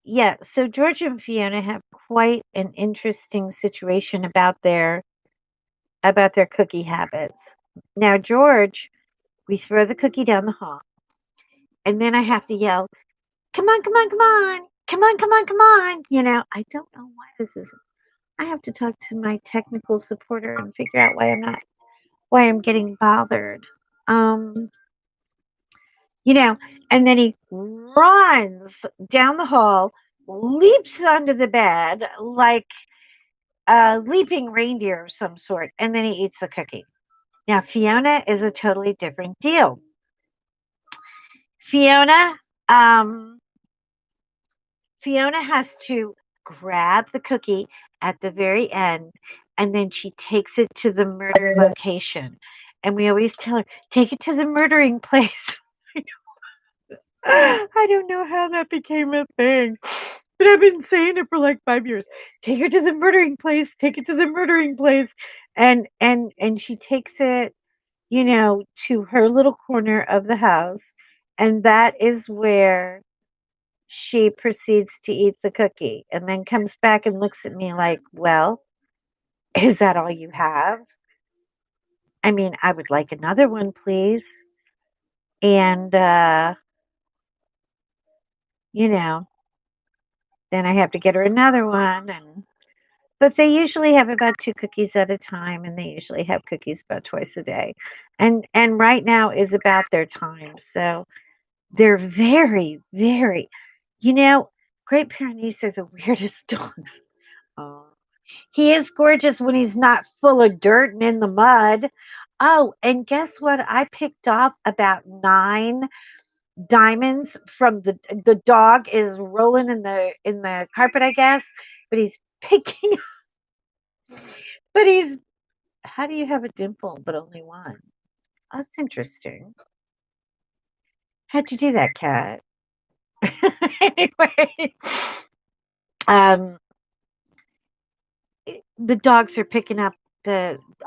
yeah. So George and Fiona have quite an interesting situation about their cookie habits. Now, George, we throw the cookie down the hall. and then I have to yell, "Come on, come on, come on. Come on, come on, come on." I don't know why this is. I have to talk to my technical supporter and figure out why I'm getting bothered. Um, you know, and then he runs down the hall, leaps onto the bed like a leaping reindeer of some sort, and then he eats the cookie. Now, Fiona is a totally different deal. Fiona, um, Fiona has to grab the cookie at the very end, and then she takes it to the murder location. And we always tell her, take it to the murdering place. I don't know how that became a thing, but I've been saying it for like 5 years. Take her to the murdering place. Take it to the murdering place, and she takes it, to her little corner of the house, and that is where she proceeds to eat the cookie, and then comes back and looks at me like, "Well, is that all you have? I mean, I would like another one, please." And you know, then I have to get her another one, but they usually have about 2 cookies at a time, and they usually have cookies about twice a day. And right now is about their time, so they're very, very you know, Great Pyrenees are the weirdest dogs. Oh, he is gorgeous when he's not full of dirt and in the mud. Oh, and guess what? I picked off about 9 diamonds from the dog is rolling in the carpet, I guess, but he's picking but he's how do you have a dimple but only one? That's interesting. How'd you do that, cat? Anyway, um, the dogs are picking up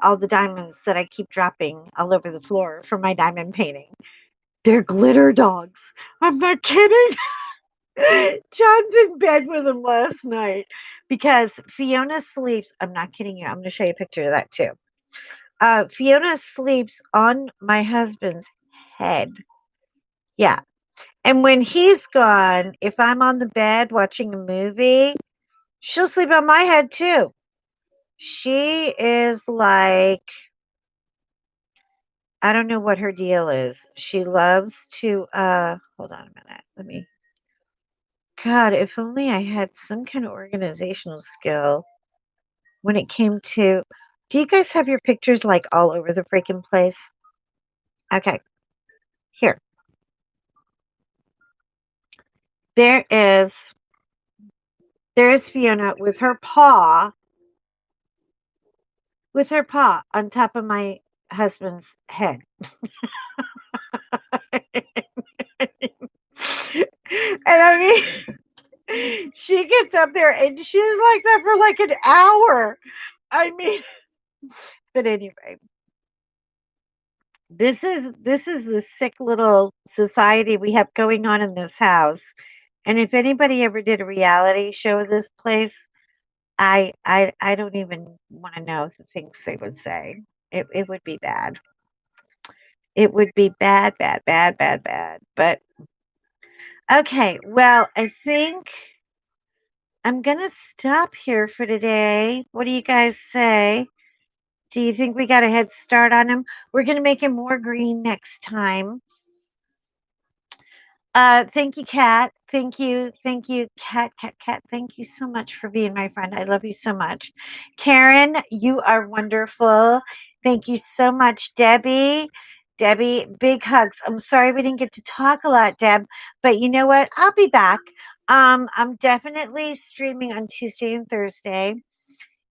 all the diamonds that I keep dropping all over the floor for my diamond painting. They're glitter dogs. I'm not kidding. John's in bed with him last night because Fiona sleeps. I'm not kidding you. I'm going to show you a picture of that too. Fiona sleeps on my husband's head. Yeah. And when he's gone, if I'm on the bed watching a movie, she'll sleep on my head too. She is like, I don't know what her deal is. She loves to, hold on a minute. God, if only I had some kind of organizational skill when it came to, do you guys have your pictures like all over the freaking place? Okay, here. There is, there's Fiona with her paw on top of my husband's head. And I mean, she gets up there and she's like that for like an hour. I mean, but anyway, this is the sick little society we have going on in this house. And if anybody ever did a reality show of this place, I don't even want to know the things they would say. It would be bad. It would be bad, bad, bad, bad, bad. But okay, well, I think I'm gonna stop here for today. What do you guys say? Do you think we got a head start on him? We're gonna make him more green next time. Thank you, Kat. Thank you, Kat. Thank you so much for being my friend. I love you so much. Karen, you are wonderful. Thank you so much, Debbie. Debbie, big hugs. I'm sorry we didn't get to talk a lot, Deb, but you know what? I'll be back. I'm definitely streaming on Tuesday and Thursday.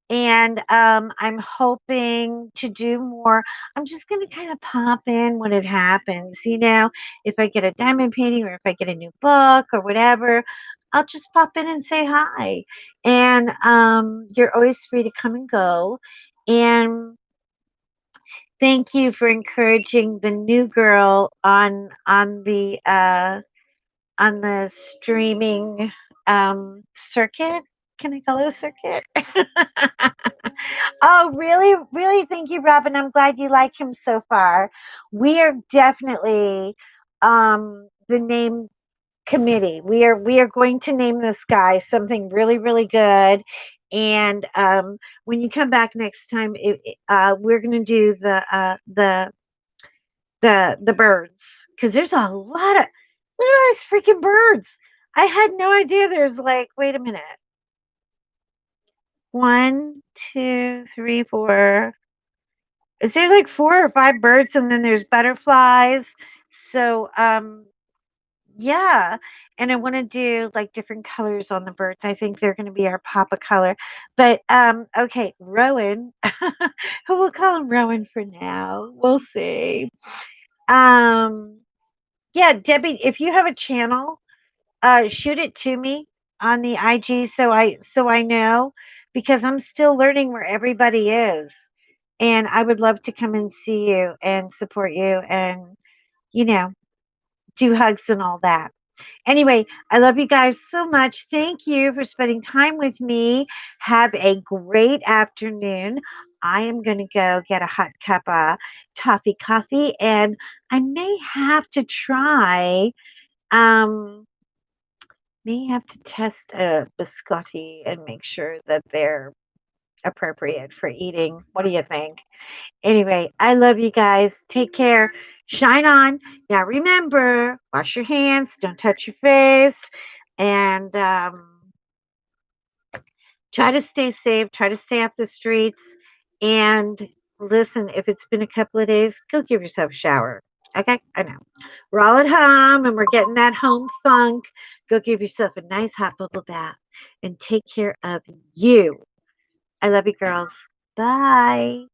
And I'm hoping to do more. I'm just going to kind of pop in when it happens. If I get a diamond painting or if I get a new book or whatever, I'll just pop in and say hi. And you're always free to come and go. And thank you for encouraging the new girl on the streaming circuit. Can I call it a circuit? Oh, really? Really? Thank you, Robin. I'm glad you like him so far. We are definitely the name committee. We are going to name this guy something really, really good. And when you come back next time, we're going to do the birds, because there's a lot of look at these freaking birds. I had no idea there's like, wait a minute. 1, 2, 3, 4. Is there like 4 or 5 birds, and then there's butterflies? So, yeah, and I wanna do, like, different colors on the birds. I think they're gonna be our pop of color. But, okay, Rowan, we'll call him Rowan for now. We'll see. Um, yeah, Debbie, if you have a channel, shoot it to me on the IG so I know, because I'm still learning where everybody is, and I would love to come and see you and support you and, you know, do hugs and all that. Anyway, I love you guys so much. Thank you for spending time with me. Have a great afternoon. I am going to go get a hot cup of toffee coffee, and I um may have to test a biscotti and make sure that they're appropriate for eating. What do you think? Anyway, I love you guys. Take care. Shine on. Now remember, wash your hands, don't touch your face, and try to stay safe, try to stay off the streets. And listen, if it's been a couple of days, go give yourself a shower. Okay? I know. We're all at home and we're getting that home funk. Go give yourself a nice hot bubble bath and take care of you. I love you, girls. Bye.